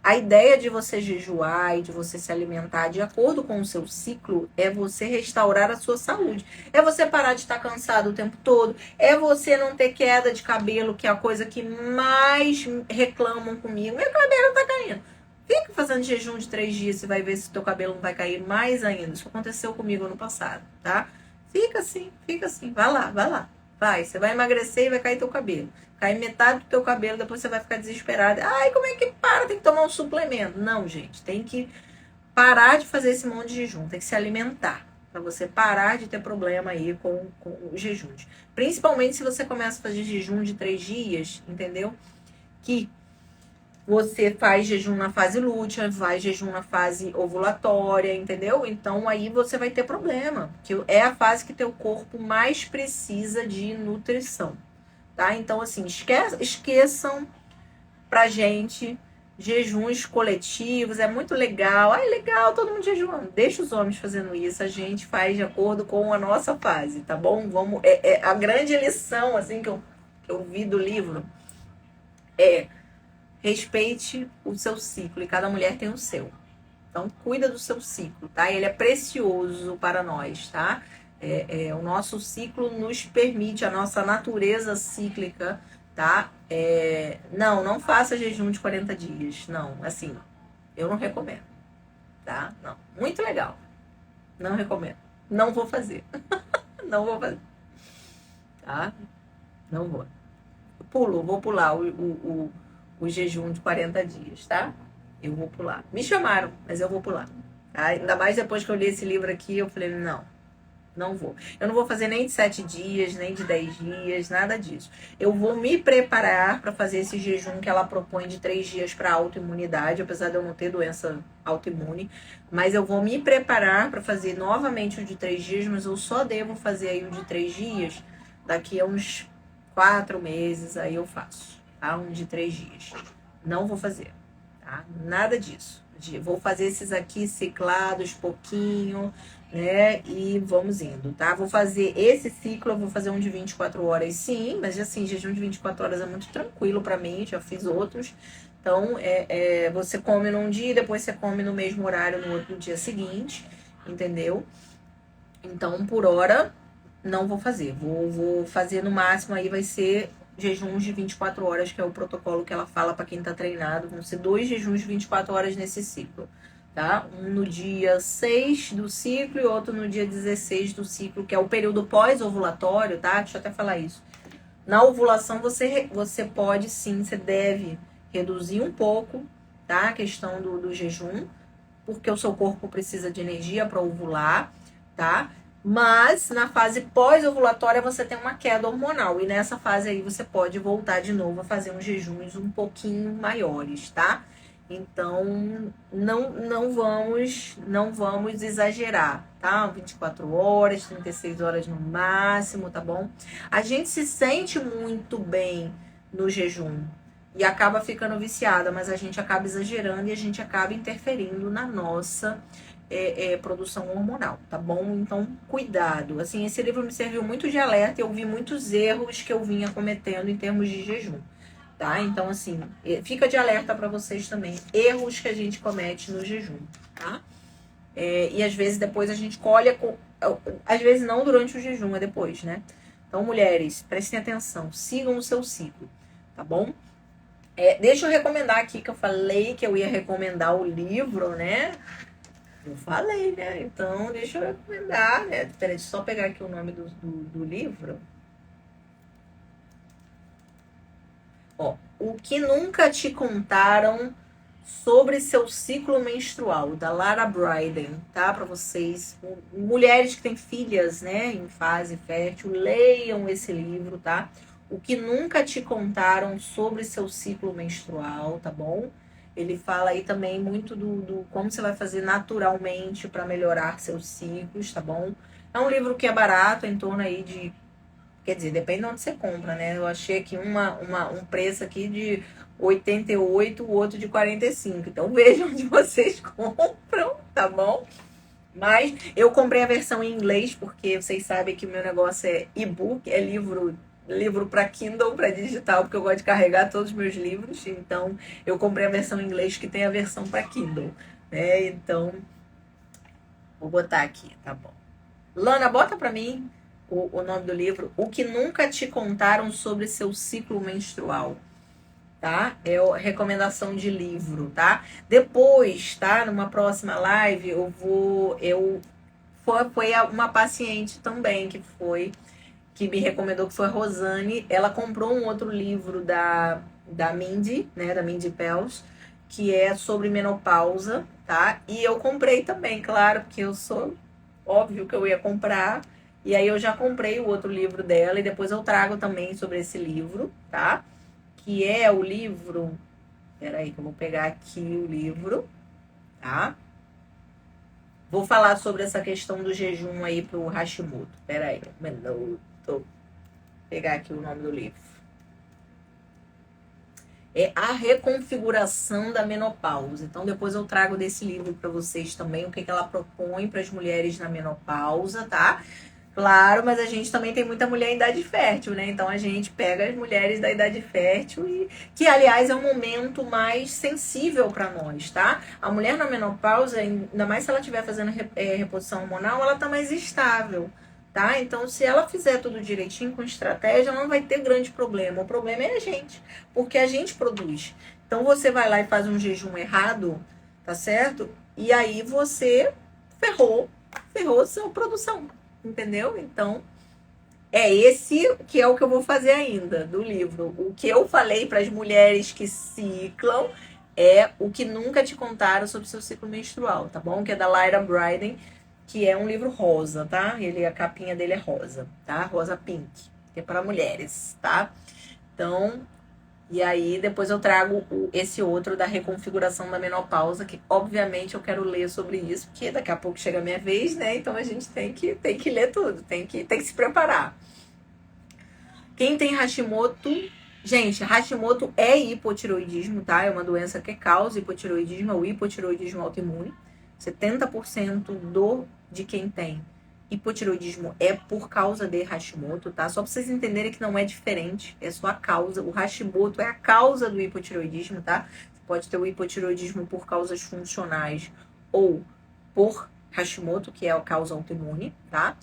A ideia de você jejuar e de você se alimentar de acordo com o seu ciclo é você restaurar a sua saúde. É você parar de estar cansado o tempo todo. É você não ter queda de cabelo, que é a coisa que mais reclamam comigo. Meu cabelo tá caindo. Fica fazendo jejum de 3 dias, você vai ver se o teu cabelo não vai cair mais ainda. Isso aconteceu comigo ano passado, tá? Fica assim. Vai lá. Vai, você vai emagrecer e vai cair teu cabelo. Cai metade do teu cabelo, depois você vai ficar desesperado. Ai, como é que para? Tem que tomar um suplemento. Não, gente, tem que parar de fazer esse monte de jejum. Tem que se alimentar. Pra você parar de ter problema aí com os jejuns. Principalmente se você começa a fazer jejum de 3 dias, entendeu? Que você faz jejum na fase lútea, faz jejum na fase ovulatória, entendeu? Então aí você vai ter problema, que é a fase que teu corpo mais precisa de nutrição, tá? Então assim, esqueçam pra gente jejuns coletivos, é muito legal. Ai, legal, todo mundo jejuando. Deixa os homens fazendo isso, a gente faz de acordo com a nossa fase, tá bom? Vamos, a grande lição assim que eu vi do livro é: respeite o seu ciclo e cada mulher tem o seu. Então, cuida do seu ciclo, tá? Ele é precioso para nós, tá? O nosso ciclo nos permite, a nossa natureza cíclica, tá? Não faça jejum de 40 dias. Não, assim, eu não recomendo, tá? Não. Muito legal. Não recomendo. Não vou fazer. Não vou fazer, tá? Não vou. Vou pular o jejum de 40 dias, tá? Eu vou pular. Me chamaram, mas eu vou pular. Tá? Ainda mais depois que eu li esse livro aqui, eu falei, não vou. Eu não vou fazer nem de 7 dias, nem de 10 dias, nada disso. Eu vou me preparar para fazer esse jejum que ela propõe de 3 dias para autoimunidade, apesar de eu não ter doença autoimune. Mas eu vou me preparar para fazer novamente o de 3 dias, mas eu só devo fazer aí o de 3 dias daqui a uns 4 meses, aí eu faço. Tá? Um de 3 dias. Não vou fazer, tá? Nada disso. Vou fazer esses aqui ciclados, pouquinho, né? E vamos indo, tá? Vou fazer esse ciclo, eu vou fazer um de 24 horas, sim, mas assim, jejum de 24 horas é muito tranquilo pra mim, já fiz outros. Então, você come num dia, depois você come no mesmo horário no outro dia seguinte, entendeu? Então, por hora, não vou fazer. Vou fazer no máximo aí, vai ser jejuns de 24 horas, que é o protocolo que ela fala para quem tá treinado. Vão ser 2 jejuns de 24 horas nesse ciclo, tá? Um no dia 6 do ciclo e outro no dia 16 do ciclo, que é o período pós-ovulatório, tá? Deixa eu até falar isso. Na ovulação, você pode sim, você deve reduzir um pouco, tá? A questão do jejum, porque o seu corpo precisa de energia para ovular, tá? Mas na fase pós-ovulatória você tem uma queda hormonal. E nessa fase aí você pode voltar de novo a fazer uns jejuns um pouquinho maiores, tá? Então não vamos exagerar, tá? 24 horas, 36 horas no máximo, tá bom? A gente se sente muito bem no jejum e acaba ficando viciada, mas a gente acaba exagerando e a gente acaba interferindo na nossa produção hormonal, tá bom? Então, cuidado. Assim, esse livro me serviu muito de alerta e eu vi muitos erros que eu vinha cometendo em termos de jejum, tá? Então, assim, fica de alerta para vocês também. Erros que a gente comete no jejum, tá? E às vezes depois a gente colhe, às vezes não durante o jejum, é depois, né? Então, mulheres, prestem atenção, sigam o seu ciclo, tá bom? Deixa eu recomendar aqui que eu falei que eu ia recomendar o livro, né? Eu falei, né? Então, deixa eu recomendar, né? Peraí, deixa eu só pegar aqui o nome do livro. Ó, O que Nunca Te Contaram sobre Seu Ciclo Menstrual, da Lara Briden, tá? Para vocês, mulheres que têm filhas, né, em fase fértil, leiam esse livro, tá? O que Nunca Te Contaram sobre Seu Ciclo Menstrual, tá bom? Ele fala aí também muito do como você vai fazer naturalmente para melhorar seus ciclos, tá bom? É um livro que é barato, em torno aí de. Quer dizer, depende de onde você compra, né? Eu achei aqui um preço aqui de 88, o outro de 45. Então vejam onde vocês compram, tá bom? Mas eu comprei a versão em inglês, porque vocês sabem que o meu negócio é e-book, é livro para Kindle, para digital, porque eu gosto de carregar todos os meus livros. Então eu comprei a versão em inglês que tem a versão para Kindle, né? Então vou botar aqui, tá bom. Lana, bota para mim o nome do livro, O que Nunca Te Contaram sobre Seu Ciclo Menstrual, tá? É a recomendação de livro, tá? Depois, tá? Numa próxima live, foi uma paciente também que me recomendou, que foi a Rosane. Ela comprou um outro livro da Mindy, né? Da Mindy Pels, que é sobre menopausa, tá? E eu comprei também, claro, porque eu sou óbvio que eu ia comprar. E aí eu já comprei o outro livro dela e depois eu trago também sobre esse livro, tá? Que é o livro. Peraí, que eu vou pegar aqui o livro, tá? Vou falar sobre essa questão do jejum aí pro Hashimoto. Peraí, um minuto. Vou pegar aqui o nome do livro. É A Reconfiguração da Menopausa. Então depois eu trago desse livro para vocês também o que ela propõe para as mulheres na menopausa, tá? Claro, mas a gente também tem muita mulher em idade fértil, né? Então a gente pega as mulheres da idade fértil e que, aliás, é um momento mais sensível para nós, tá? A mulher na menopausa, ainda mais se ela estiver fazendo reposição hormonal, ela tá mais estável, tá? Então, se ela fizer tudo direitinho com estratégia, ela não vai ter grande problema. O problema é a gente, porque a gente produz. Então você vai lá e faz um jejum errado, tá certo? E aí você ferrou sua produção. Entendeu? Então, esse que é o que eu vou fazer ainda do livro. O que eu falei para as mulheres que ciclam é O que Nunca Te Contaram sobre Seu Ciclo Menstrual, tá bom? Que é da Lyra Briden, que é um livro rosa, tá? A capinha dele é rosa, tá? Rosa pink, que é para mulheres, tá? Então, e aí depois eu trago esse outro da reconfiguração da menopausa, que obviamente eu quero ler sobre isso, porque daqui a pouco chega a minha vez, né? Então a gente tem que ler tudo, tem que se preparar. Quem tem Hashimoto... Gente, Hashimoto é hipotiroidismo, tá? É uma doença que causa hipotiroidismo, é o hipotiroidismo autoimune. 70% de quem tem hipotiroidismo é por causa de Hashimoto, tá? Só pra vocês entenderem que não é diferente, é só a causa. O Hashimoto é a causa do hipotiroidismo, tá? Você pode ter o hipotiroidismo por causas funcionais ou por Hashimoto, que é a causa autoimune, tá?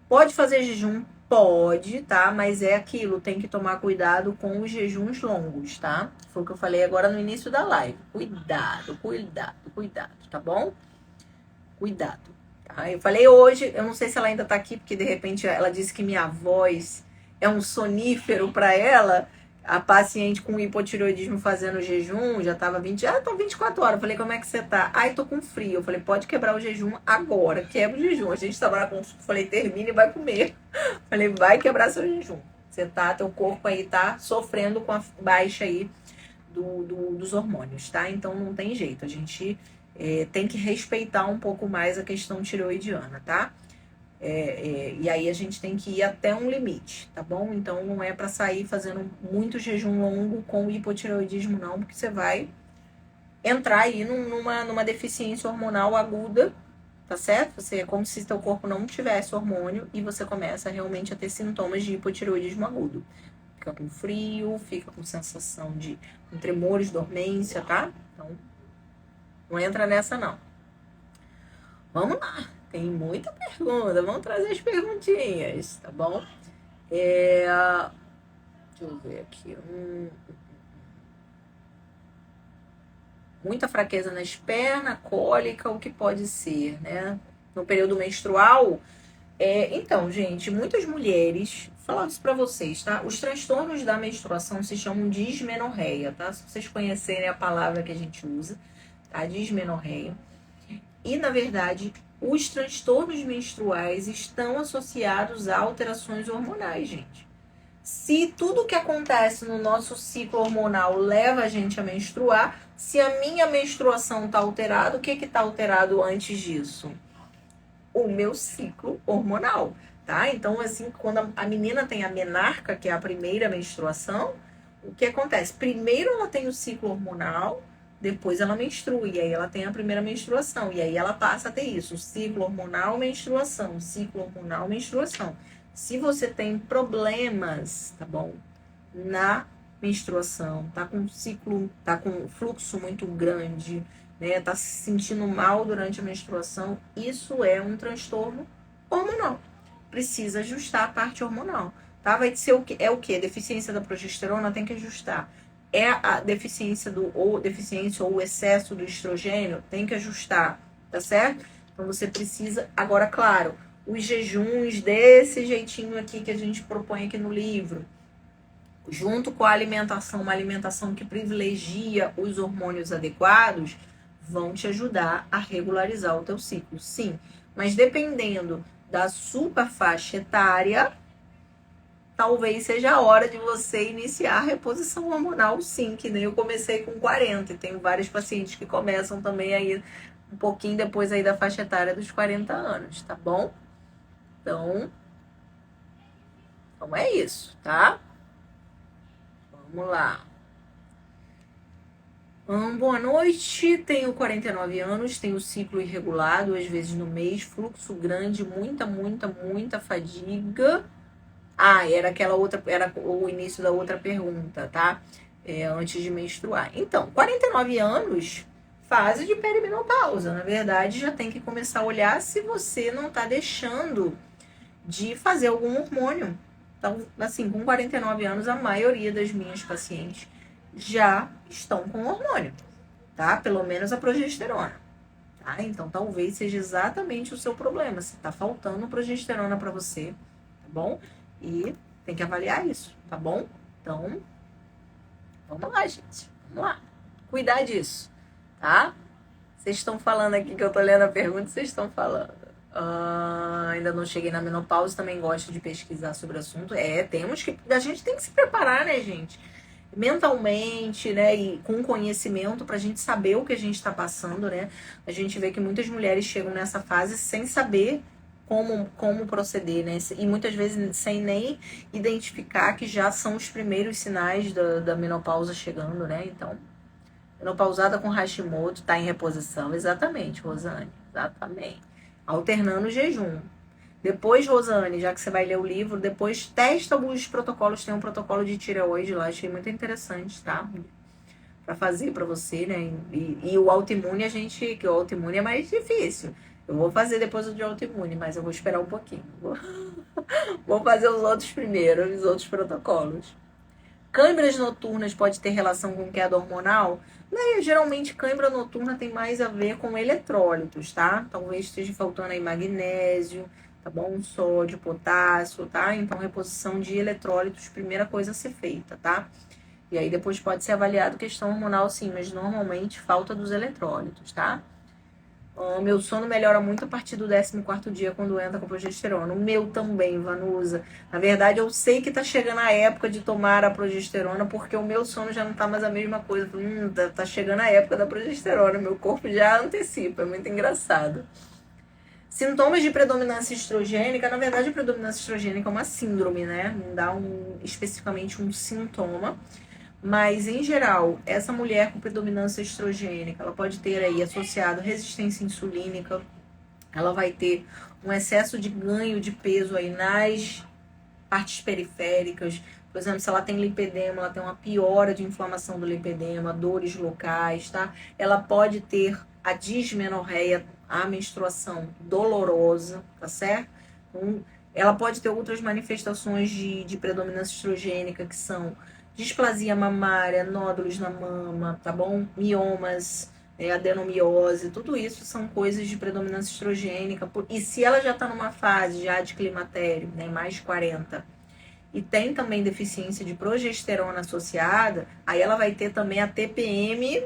Pode fazer jejum? Pode, tá? Mas é aquilo, tem que tomar cuidado com os jejuns longos, tá? Foi o que eu falei agora no início da live. Cuidado, tá bom? Cuidado. Eu falei hoje, eu não sei se ela ainda tá aqui, porque de repente ela disse que minha voz é um sonífero para ela. A paciente com hipotireoidismo fazendo jejum, já tava 20, tô 24 horas. Eu falei, como é que você tá? Ai, tô com frio. Eu falei, pode quebrar o jejum agora, quebra o jejum. A gente trabalha com, falei, termina e vai comer. Eu falei, vai quebrar seu jejum. Você tá, teu corpo aí tá sofrendo com a baixa aí dos hormônios, tá? Então não tem jeito, a gente tem que respeitar um pouco mais a questão tireoidiana, tá? E aí a gente tem que ir até um limite, tá bom? Então não é para sair fazendo muito jejum longo com hipotireoidismo não, porque você vai entrar aí numa deficiência hormonal aguda, tá certo? Você é como se seu corpo não tivesse hormônio e você começa realmente a ter sintomas de hipotireoidismo agudo. Fica com frio, fica com sensação de tremores, dormência, tá? Então, não entra nessa não. Vamos lá, tem muita pergunta, vamos trazer as perguntinhas, tá bom? Deixa eu ver aqui. Muita fraqueza nas pernas, cólica, o que pode ser, né? No período menstrual. Então, gente, muitas mulheres, vou falar isso pra vocês, tá? Os transtornos da menstruação se chamam dismenorreia, tá? Se vocês conhecerem a palavra que a gente usa, tá? Dismenorreia. E, na verdade, os transtornos menstruais estão associados a alterações hormonais, gente. Se tudo que acontece no nosso ciclo hormonal leva a gente a menstruar, se a minha menstruação está alterada, o que está alterado antes disso? O meu ciclo hormonal, tá? Então, assim, quando a menina tem a menarca, que é a primeira menstruação, o que acontece? Primeiro ela tem o ciclo hormonal, depois ela menstrua, e aí ela tem a primeira menstruação, e aí ela passa a ter isso, ciclo hormonal, menstruação, ciclo hormonal, menstruação. Se você tem problemas, tá bom, na menstruação, tá com ciclo, tá com fluxo muito grande, né, tá se sentindo mal durante a menstruação, isso é um transtorno hormonal. Precisa ajustar a parte hormonal, tá? Vai ser o que? Deficiência da progesterona, tem que ajustar. É a deficiência deficiência ou o excesso do estrogênio, tem que ajustar, tá certo? Então você precisa, agora claro, os jejuns desse jeitinho aqui que a gente propõe aqui no livro, junto com a alimentação, uma alimentação que privilegia os hormônios adequados, vão te ajudar a regularizar o teu ciclo, sim. Mas dependendo da sua faixa etária, talvez seja a hora de você iniciar a reposição hormonal, sim, que nem eu comecei com 40, e tenho vários pacientes que começam também aí um pouquinho depois aí da faixa etária dos 40 anos, tá bom? Então é isso, tá? Vamos lá. Boa noite, tenho 49 anos, tenho ciclo irregular, 2 vezes no mês, fluxo grande, muita fadiga. Era aquela outra, era o início da outra pergunta, tá? Antes de menstruar. Então, 49 anos, fase de perimenopausa. Na verdade, já tem que começar a olhar se você não tá deixando de fazer algum hormônio. Então, assim, com 49 anos, a maioria das minhas pacientes já estão com hormônio, tá? Pelo menos a progesterona, tá? Então, talvez seja exatamente o seu problema, se tá faltando progesterona para você, tá bom? E tem que avaliar isso, tá bom? Então, vamos lá, gente. Vamos lá. Cuidar disso, tá? Vocês estão falando aqui que eu tô lendo a pergunta, vocês estão falando. Ainda não cheguei na menopausa, também gosto de pesquisar sobre o assunto. A gente tem que se preparar, né, gente? Mentalmente, né, e com conhecimento pra gente saber o que a gente tá passando, né? A gente vê que muitas mulheres chegam nessa fase sem saber como proceder, né? E muitas vezes sem nem identificar que já são os primeiros sinais da menopausa chegando, né? Então, menopausada com Hashimoto tá em reposição, exatamente, Rosane, exatamente. Alternando o jejum. Depois, Rosane, já que você vai ler o livro, depois testa alguns protocolos. Tem um protocolo de tireoide lá, achei muito interessante, tá? Pra fazer pra você, né? E o autoimune, que o autoimune é mais difícil. Eu vou fazer depois o de autoimune, mas eu vou esperar um pouquinho. Vou fazer os outros primeiro, os outros protocolos. Câimbras noturnas pode ter relação com queda hormonal? Geralmente, cãibra noturna tem mais a ver com eletrólitos, tá? Talvez esteja faltando aí magnésio, tá bom? Sódio, potássio, tá? Então, reposição de eletrólitos, primeira coisa a ser feita, tá? E aí depois pode ser avaliado questão hormonal sim, mas normalmente falta dos eletrólitos, tá? Meu sono melhora muito a partir do 14º dia quando entra com progesterona. O meu também, Vanusa. Na verdade, eu sei que tá chegando a época de tomar a progesterona, porque o meu sono já não tá mais a mesma coisa. Tá chegando a época da progesterona, meu corpo já antecipa, é muito engraçado. Sintomas de predominância estrogênica, na verdade, a predominância estrogênica é uma síndrome, né? Não dá especificamente um sintoma. Mas, em geral, essa mulher com predominância estrogênica, ela pode ter aí associado resistência insulínica, ela vai ter um excesso de ganho de peso aí nas partes periféricas. Por exemplo, se ela tem lipedema, ela tem uma piora de inflamação do lipedema, dores locais, tá? Ela pode ter a dismenorreia, a menstruação dolorosa, tá certo? Então, ela pode ter outras manifestações de predominância estrogênica, que são displasia mamária, nódulos na mama, tá bom? Miomas, adenomiose, tudo isso são coisas de predominância estrogênica. E se ela já está numa fase já de climatério, né, mais de 40, e tem também deficiência de progesterona associada, aí ela vai ter também a TPM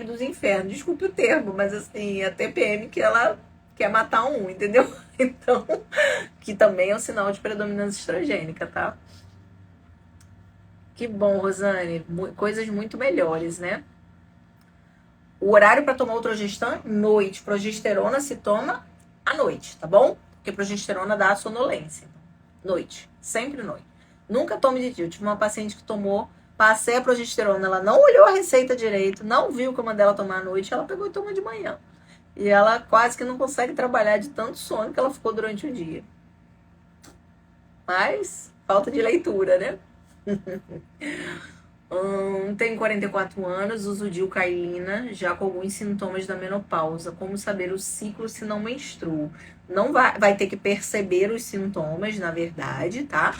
dos infernos. Desculpe o termo, mas assim, a TPM que ela quer matar um, entendeu? Então, que também é um sinal de predominância estrogênica, tá? Que bom, Rosane. Coisas muito melhores, né? O horário para tomar o Trogestan, noite. Progesterona se toma à noite, tá bom? Porque progesterona dá sonolência. Noite. Sempre noite. Nunca tome de dia. Eu tive uma paciente que tomou, passei a progesterona, ela não olhou a receita direito, não viu que eu mandei ela tomar à noite, ela pegou e tomou de manhã. E ela quase que não consegue trabalhar de tanto sono que ela ficou durante o dia. Mas, falta de leitura, né? Tenho 44 anos, uso dilcailina, já com alguns sintomas da menopausa. Como saber o ciclo se não menstruo? Não vai ter que perceber os sintomas, na verdade, tá?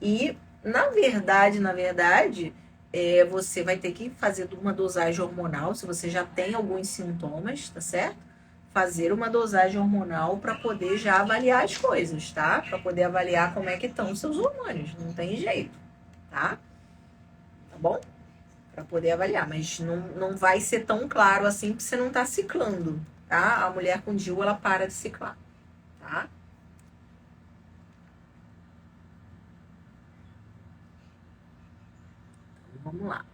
E, na verdade, você vai ter que fazer uma dosagem hormonal, se você já tem alguns sintomas, tá certo? Fazer uma dosagem hormonal para poder já avaliar as coisas, tá? Para poder avaliar como é que estão os seus hormônios. Não tem jeito, tá? Tá bom? Para poder avaliar, mas não vai ser tão claro assim porque você não tá ciclando, tá? A mulher com DIU, ela para de ciclar, tá? Então, vamos lá.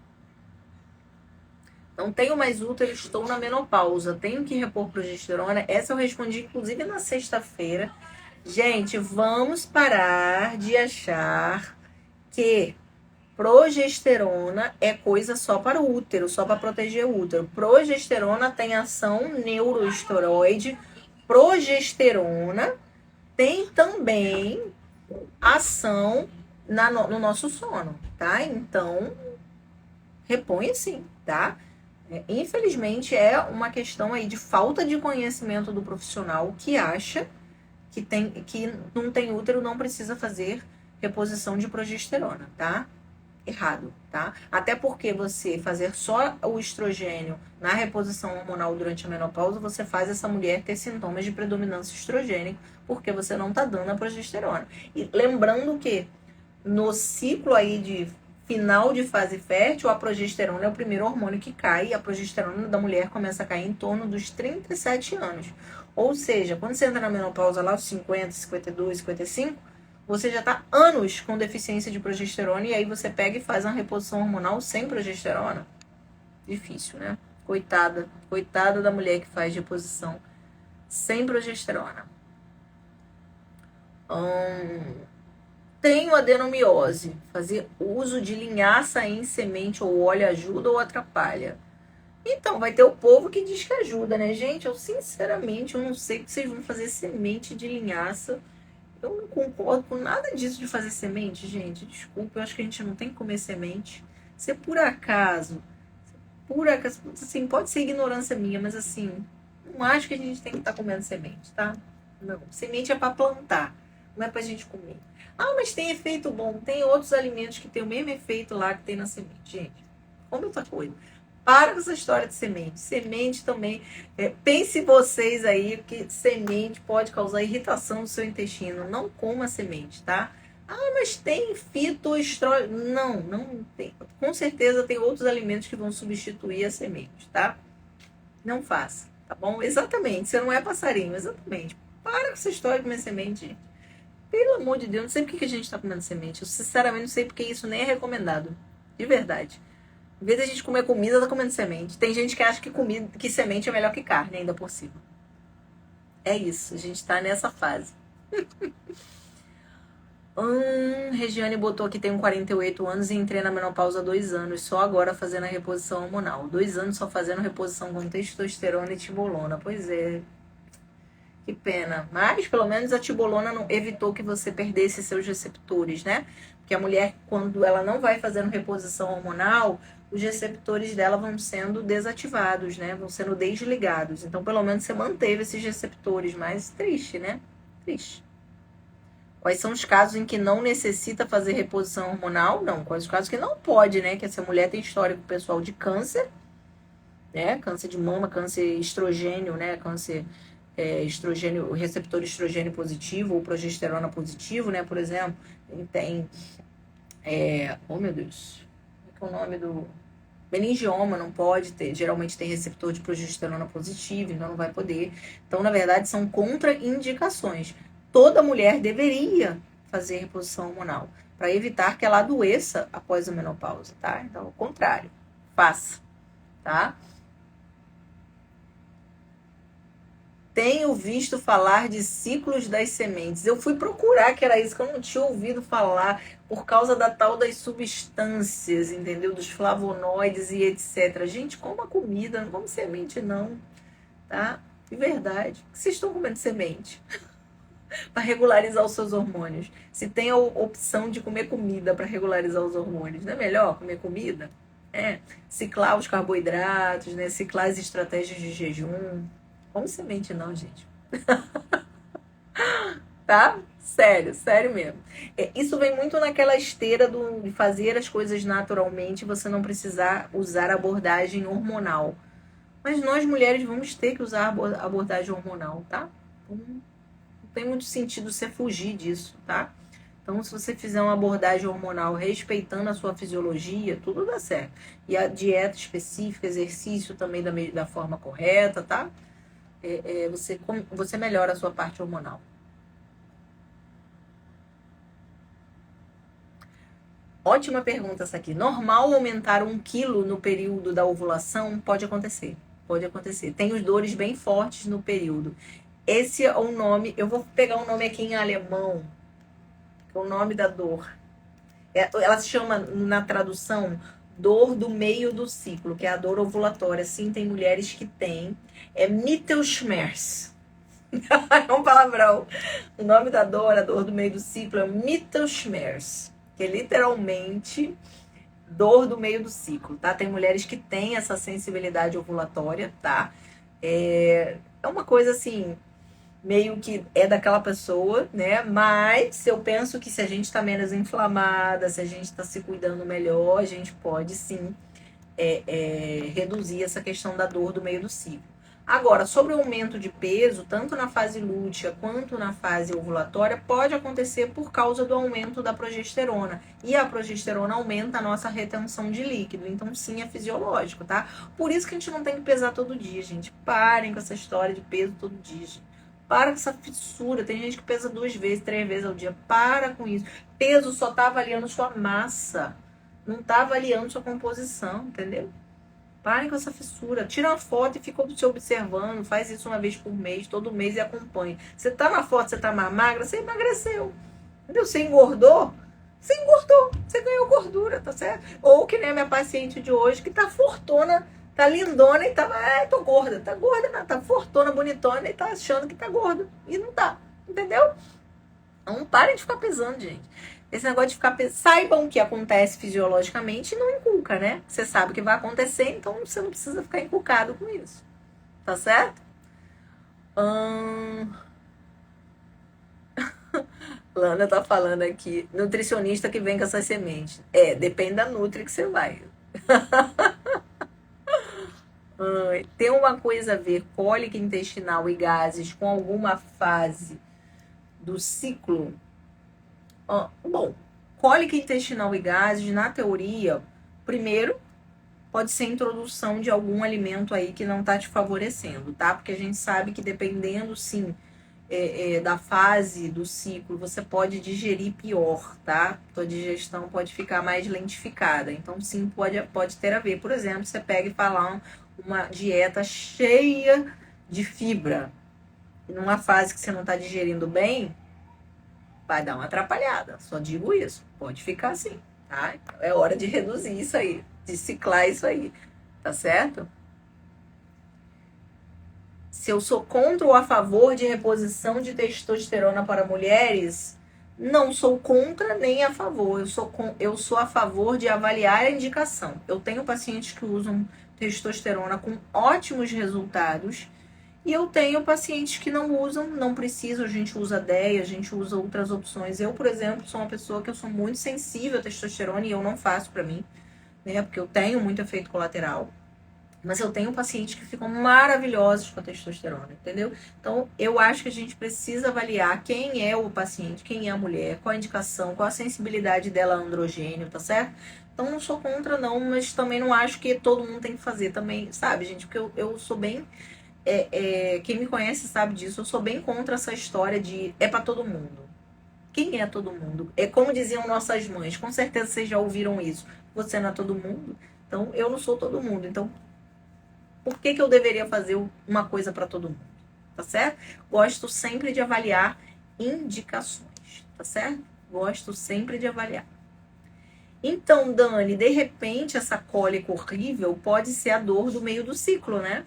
Não tenho mais útero, estou na menopausa, tenho que repor progesterona. Essa eu respondi, inclusive, na sexta-feira. Gente, vamos parar de achar que progesterona é coisa só para o útero, só para proteger o útero. Progesterona tem ação neuroesteroide. Progesterona tem também ação no nosso sono, tá? Então, repõe sim, tá? Infelizmente, é uma questão aí de falta de conhecimento do profissional que acha que não tem útero, não precisa fazer reposição de progesterona, tá? Errado, tá? Até porque você fazer só o estrogênio na reposição hormonal durante a menopausa, você faz essa mulher ter sintomas de predominância estrogênica, porque você não tá dando a progesterona. E lembrando que no ciclo aí de final de fase fértil, a progesterona é o primeiro hormônio que cai, e a progesterona da mulher começa a cair em torno dos 37 anos. Ou seja, quando você entra na menopausa lá, aos 50, 52, 55, você já está anos com deficiência de progesterona e aí você pega e faz uma reposição hormonal sem progesterona. Difícil, né? Coitada da mulher que faz reposição sem progesterona. Tenho adenomiose. Fazer uso de linhaça em semente ou óleo ajuda ou atrapalha? Então, vai ter o povo que diz que ajuda, né, gente? Eu, sinceramente, eu não sei o que vocês vão fazer semente de linhaça. Eu não concordo com nada disso de fazer semente, gente. Desculpa, eu acho que a gente não tem que comer semente. Se por acaso, assim, pode ser ignorância minha, mas assim, não acho que a gente tem que estar comendo semente, tá? Não, semente é para plantar, não é pra gente comer. Ah, mas tem efeito bom. Tem outros alimentos que tem o mesmo efeito lá que tem na semente, gente. Come outra coisa. Para com essa história de semente. Semente também. Pense vocês aí que semente pode causar irritação no seu intestino. Não coma semente, tá? Mas tem fitoestrogênio. Não, não tem. Com certeza tem outros alimentos que vão substituir a semente, tá? Não faça, tá bom? Exatamente, você não é passarinho, exatamente. Para com essa história de comer semente, gente. Pelo amor de Deus, não sei por que a gente tá comendo semente. Eu sinceramente não sei porque isso nem é recomendado. De verdade. Em vez de a gente comer comida, tá comendo semente. Tem gente que acha que comida, que semente é melhor que carne, ainda por cima. É isso, a gente tá nessa fase. Regiane botou aqui, tenho 48 anos e entrei na menopausa há 2 anos, só agora fazendo a reposição hormonal. 2 anos só fazendo reposição com testosterona e tibolona. Pois é, que pena. Mas pelo menos a tibolona não evitou que você perdesse seus receptores, né? Porque a mulher, quando ela não vai fazendo reposição hormonal, os receptores dela vão sendo desativados, né? Vão sendo desligados. Então, pelo menos você manteve esses receptores. Mas triste, né? Triste. Quais são os casos em que não necessita fazer reposição hormonal? Não. Quais os casos que não pode, né? Que essa mulher tem histórico pessoal de câncer, né? Câncer de mama, câncer estrogênio, né? Câncer estrogênio, receptor estrogênio positivo ou progesterona positivo, né? Por exemplo, tem. Oh, meu Deus. Qual é o nome do. Meningioma não pode ter, geralmente tem receptor de progesterona positivo, então não vai poder. Então, na verdade, são contraindicações. Toda mulher deveria fazer reposição hormonal para evitar que ela adoeça após a menopausa, tá? Então, ao contrário, faça, tá? Tenho visto falar de ciclos das sementes. Eu fui procurar, que era isso que eu não tinha ouvido falar, por causa da tal das substâncias, entendeu? Dos flavonoides e etc. Gente, coma comida, não come semente não, tá? De verdade. Por que vocês estão comendo semente? Para regularizar os seus hormônios. Se tem a opção de comer comida para regularizar os hormônios, não é melhor comer comida? Ciclar os carboidratos, né? Ciclar as estratégias de jejum. Come semente não, gente. Tá? Sério, sério mesmo. Isso vem muito naquela esteira de fazer as coisas naturalmente, você não precisar usar abordagem hormonal. Mas nós mulheres vamos ter que usar abordagem hormonal, tá? Não tem muito sentido você fugir disso, tá? Então, se você fizer uma abordagem hormonal respeitando a sua fisiologia, tudo dá certo. E a dieta específica, exercício também da forma correta, tá? Você melhora a sua parte hormonal. Ótima pergunta essa aqui. Normal aumentar 1 quilo no período da ovulação? Pode acontecer. Pode acontecer. Tem os dores bem fortes no período. Esse é o nome. Eu vou pegar um nome aqui em alemão, que é o nome da dor. Ela se chama, na tradução, dor do meio do ciclo, que é a dor ovulatória. Sim, tem mulheres que têm. É Mittelschmerz. É um palavrão. O nome da dor, a dor do meio do ciclo, é Mittelschmerz, que é literalmente dor do meio do ciclo, tá? Tem mulheres que têm essa sensibilidade ovulatória, tá? É uma coisa assim, meio que é daquela pessoa, né? Mas eu penso que se a gente tá menos inflamada, se a gente tá se cuidando melhor, a gente pode sim reduzir essa questão da dor do meio do ciclo. Agora, sobre o aumento de peso, tanto na fase lútea quanto na fase ovulatória, pode acontecer por causa do aumento da progesterona. E a progesterona aumenta a nossa retenção de líquido. Então, sim, é fisiológico, tá? Por isso que a gente não tem que pesar todo dia, gente. Parem com essa história de peso todo dia, gente. Para com essa fissura. Tem gente que pesa 2 vezes, 3 vezes ao dia. Para com isso. Peso só tá avaliando sua massa. Não tá avaliando sua composição, entendeu? Parem com essa fissura. Tira uma foto e fica se observando. Faz isso uma vez por mês, todo mês e acompanhe. Você tá na foto, você tá mais magra, você emagreceu. Entendeu? Você engordou, você engordou. Você ganhou gordura, tá certo? Ou que nem a minha paciente de hoje, que tá fortuna, tá lindona e tá... tô gorda. Tá gorda, não. Tá fortuna, bonitona e tá achando que tá gorda. E não tá. Entendeu? Não parem de ficar pesando, gente. Esse negócio de ficar pesando. Saibam que acontece fisiologicamente e não inculca, né? Você sabe o que vai acontecer, então você não precisa ficar inculcado com isso. Tá certo? Lana tá falando aqui. Nutricionista que vem com essas sementes. Depende da nutri que você vai. Tem uma coisa a ver, cólica intestinal e gases com alguma fase do ciclo? Bom, cólica intestinal e gases, na teoria, primeiro, pode ser introdução de algum alimento aí que não está te favorecendo, tá? Porque a gente sabe que dependendo, sim, da fase do ciclo, você pode digerir pior, tá? Tua digestão pode ficar mais lentificada. Então, sim, pode ter a ver. Por exemplo, você pega e fala uma dieta cheia de fibra. E numa fase que você não está digerindo bem, vai dar uma atrapalhada. Só digo isso. Pode ficar assim, tá? Então, é hora de reduzir isso aí, de ciclar isso aí, tá certo? Se eu sou contra ou a favor de reposição de testosterona para mulheres, não sou contra nem a favor. Eu sou a favor de avaliar a indicação. Eu tenho pacientes que usam testosterona com ótimos resultados e eu tenho pacientes que não usam, não precisam. A gente usa DEA, a gente usa outras opções. Eu, por exemplo, sou uma pessoa que eu sou muito sensível à testosterona e eu não faço para mim, né? Porque eu tenho muito efeito colateral. Mas eu tenho pacientes que ficam maravilhosos com a testosterona, entendeu? Então, eu acho que a gente precisa avaliar quem é o paciente, quem é a mulher, qual a indicação, qual a sensibilidade dela a androgênio, tá certo? Então, não sou contra, não, mas também não acho que todo mundo tem que fazer também, sabe, gente? Porque eu sou bem. Quem me conhece sabe disso, eu sou bem contra essa história de é pra todo mundo. Quem é todo mundo? É como diziam nossas mães, com certeza vocês já ouviram isso. Você não é todo mundo, então eu não sou todo mundo. Então, por que eu deveria fazer uma coisa para todo mundo? Tá certo? Gosto sempre de avaliar indicações, tá certo? Gosto sempre de avaliar. Então, Dani, de repente essa cólica horrível pode ser a dor do meio do ciclo, né?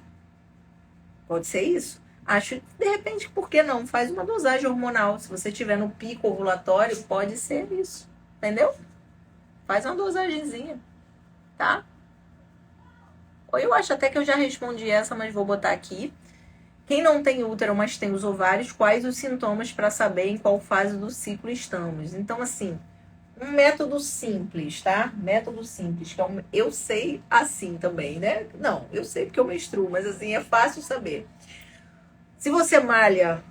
Pode ser isso. Acho, de repente, por que não? Faz uma dosagem hormonal. Se você tiver no pico ovulatório, pode ser isso. Entendeu? Faz uma dosagenzinha, tá? Ou eu acho até que eu já respondi essa, mas vou botar aqui. Quem não tem útero, mas tem os ovários, quais os sintomas para saber em qual fase do ciclo estamos? Então, assim, um método simples, tá? Método simples, que eu sei assim também, né? Não, eu sei porque eu menstruo, mas assim, é fácil saber. Se você malha,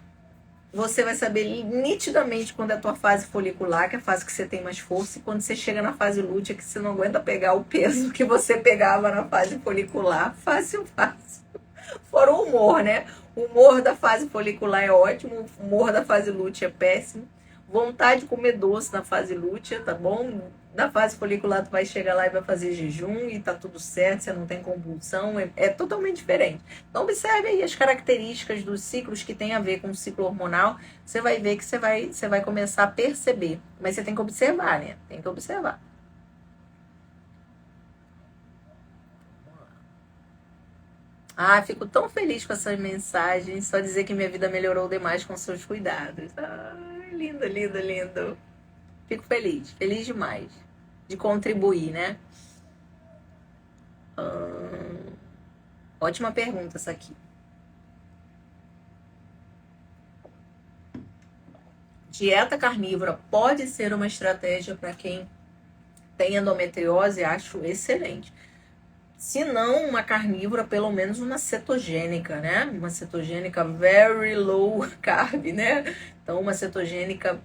você vai saber nitidamente quando é a tua fase folicular, que é a fase que você tem mais força, e quando você chega na fase lútea, que você não aguenta pegar o peso que você pegava na fase folicular. Fácil, fácil. Fora o humor, né? O humor da fase folicular é ótimo, o humor da fase lútea é péssimo. Vontade de comer doce na fase lútea, tá bom? Na fase folicular tu vai chegar lá e vai fazer jejum e tá tudo certo, você não tem compulsão, é totalmente diferente. Então observe aí as características dos ciclos que tem a ver com o ciclo hormonal, você vai ver que você vai começar a perceber. Mas você tem que observar, né? Tem que observar. Ah, fico tão feliz com essas mensagens. Só dizer que minha vida melhorou demais com seus cuidados. Ai, lindo, lindo, lindo. Fico feliz, feliz demais de contribuir, né? Ótima pergunta essa aqui. Dieta carnívora pode ser uma estratégia para quem tem endometriose? Acho excelente. Se não uma carnívora, pelo menos uma cetogênica, né? Uma cetogênica very low carb, né? Então, uma cetogênica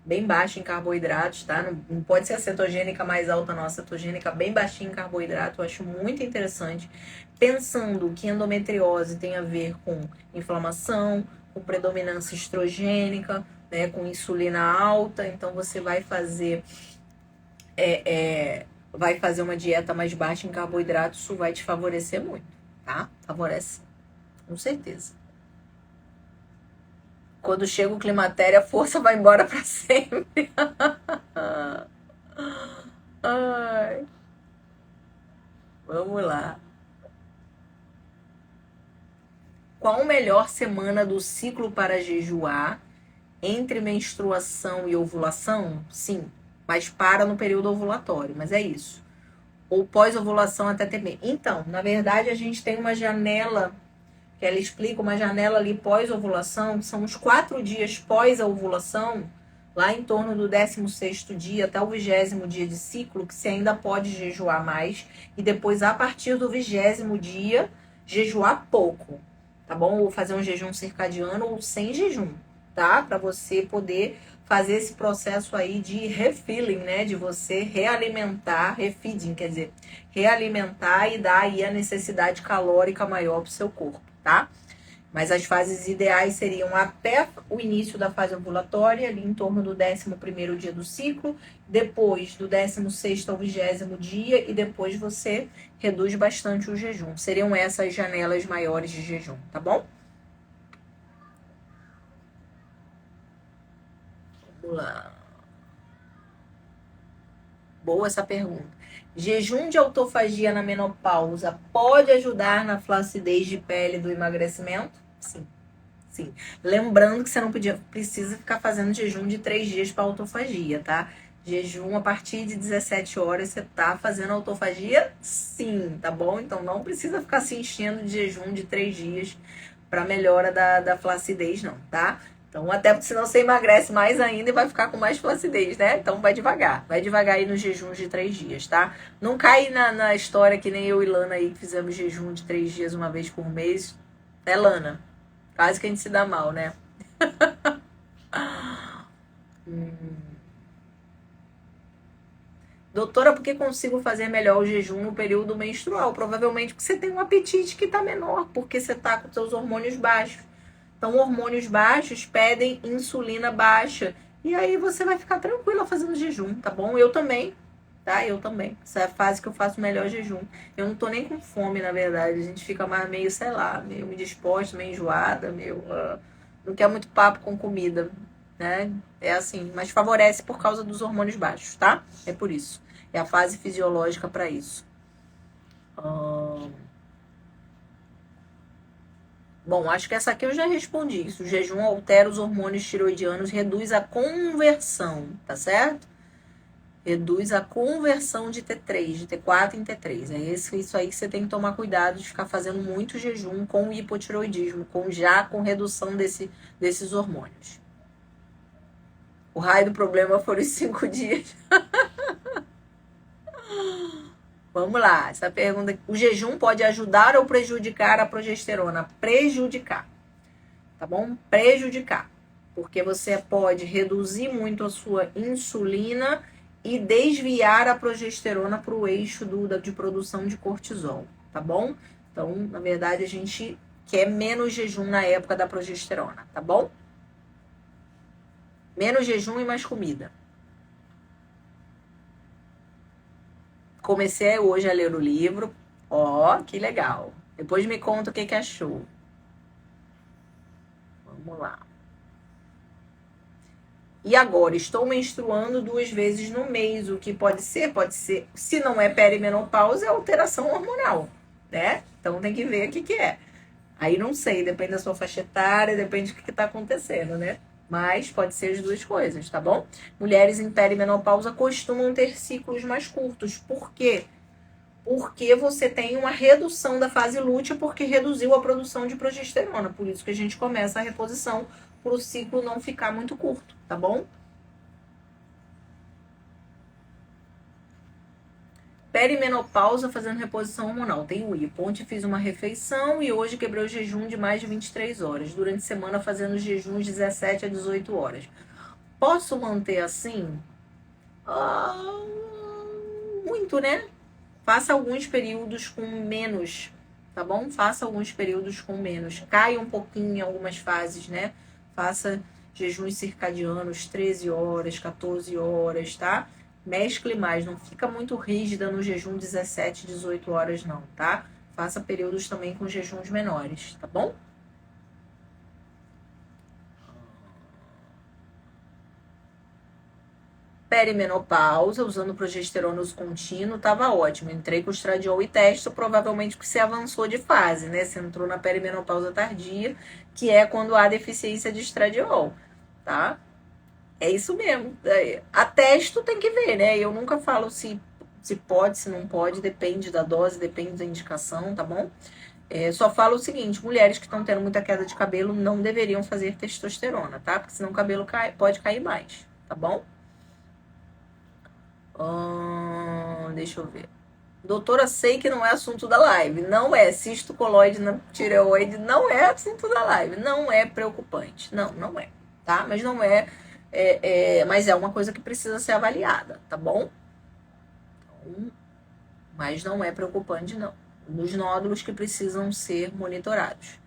bem baixa em carboidratos, tá? Não pode ser a cetogênica mais alta, não. A cetogênica bem baixinha em carboidrato, eu acho muito interessante. Pensando que endometriose tem a ver com inflamação, com predominância estrogênica, né? Com insulina alta, então você vai fazer vai fazer uma dieta mais baixa em carboidratos, isso vai te favorecer muito, tá? Favorece, com certeza. Quando chega o climatério, a força vai embora para sempre. Ai, vamos lá. Qual a melhor semana do ciclo para jejuar entre menstruação e ovulação? Sim, mas para no período ovulatório, mas é isso. Ou pós-ovulação até ter. Então, na verdade, a gente tem uma janela que ela explica, uma janela ali pós-ovulação, que são os 4 dias pós a ovulação, lá em torno do 16º dia até o 20º dia de ciclo, que você ainda pode jejuar mais, e depois, a partir do 20º dia, jejuar pouco, tá bom? Ou fazer um jejum circadiano ou sem jejum, tá? Para você poder fazer esse processo aí de refilling, né? De você realimentar, refeeding, quer dizer, realimentar e dar aí a necessidade calórica maior pro seu corpo, tá? Mas as fases ideais seriam até o início da fase ovulatória, ali em torno do 11º dia do ciclo, depois do 16º ao 20º dia, e depois você reduz bastante o jejum. Seriam essas janelas maiores de jejum, tá bom? Vamos lá. Boa essa pergunta. Jejum de autofagia na menopausa pode ajudar na flacidez de pele do emagrecimento? Sim, sim. Lembrando que você não precisa ficar fazendo jejum de 3 dias para autofagia, tá? Jejum a partir de 17 horas você tá fazendo autofagia? Sim, tá bom? Então não precisa ficar se enchendo de jejum de 3 dias para melhora da flacidez, não, tá? Então, até porque senão você emagrece mais ainda e vai ficar com mais flacidez, né? Então, vai devagar aí nos jejuns de 3 dias, tá? Não cai na história que nem eu e Lana aí, que fizemos jejum de 3 dias uma vez por mês. É, Lana? Quase que a gente se dá mal, né? Doutora, por que consigo fazer melhor o jejum no período menstrual? Provavelmente porque você tem um apetite que tá menor, porque você tá com seus hormônios baixos. Então, hormônios baixos pedem insulina baixa. E aí você vai ficar tranquila fazendo jejum, tá bom? Eu também, tá? Eu também. Essa é a fase que eu faço melhor jejum. Eu não tô nem com fome, na verdade. A gente fica mais meio, sei lá, meio indisposta, meio enjoada, meio... não quer muito papo com comida, né? É assim, mas favorece por causa dos hormônios baixos, tá? É por isso. É a fase fisiológica para isso. Bom, acho que essa aqui eu já respondi. Isso, o jejum altera os hormônios tiroidianos, reduz a conversão, tá certo? Reduz a conversão de T3, de T4 em T3. É isso aí que você tem que tomar cuidado de ficar fazendo muito jejum com hipotiroidismo, com redução desses hormônios. O raio do problema foram os 5 dias. Vamos lá, essa pergunta. O jejum pode ajudar ou prejudicar a progesterona? Prejudicar, tá bom? Prejudicar. Porque você pode reduzir muito a sua insulina e desviar a progesterona para o eixo de produção de cortisol, tá bom? Então, na verdade, a gente quer menos jejum na época da progesterona, tá bom? Menos jejum e mais comida. Comecei hoje a ler o livro. Ó, que legal. Depois me conta o que achou. Vamos lá. E agora, estou menstruando 2 vezes no mês. O que pode ser? Pode ser, se não é perimenopausa, é alteração hormonal, né? Então tem que ver o que é. Aí não sei, depende da sua faixa etária, depende do que está acontecendo, né? Mas pode ser as duas coisas, tá bom? Mulheres em perimenopausa costumam ter ciclos mais curtos. Por quê? Porque você tem uma redução da fase lútea, porque reduziu a produção de progesterona. Por isso que a gente começa a reposição para o ciclo não ficar muito curto, tá bom? Perimenopausa fazendo reposição hormonal. Tem o I. Ontem fiz uma refeição e hoje quebrei o jejum de mais de 23 horas. Durante a semana fazendo jejuns de 17 a 18 horas. Posso manter assim? Muito, né? Faça alguns períodos com menos, tá bom? Faça alguns períodos com menos. Caia um pouquinho em algumas fases, né? Faça jejuns circadianos, 13 horas, 14 horas, tá? Mescle mais, não fica muito rígida no jejum 17, 18 horas não, tá? Faça períodos também com jejuns menores, tá bom? Perimenopausa, usando progesterona uso contínuo, tava ótimo. Entrei com estradiol e testo, provavelmente porque você avançou de fase, né? Você entrou na perimenopausa tardia, que é quando há deficiência de estradiol, tá? É isso mesmo. A testo tem que ver, né? Eu nunca falo se pode, se não pode, depende da dose, depende da indicação, tá bom? Só falo o seguinte, mulheres que estão tendo muita queda de cabelo não deveriam fazer testosterona, tá? Porque senão o cabelo pode cair mais, tá bom? Deixa eu ver. Doutora, sei que não é assunto da live. Não é. Cisto coloide na tireoide não é assunto da live. Não é preocupante. Não é. Tá? Mas não é Mas é uma coisa que precisa ser avaliada, tá bom? Então, mas não é preocupante, não. Nos nódulos que precisam ser monitorados.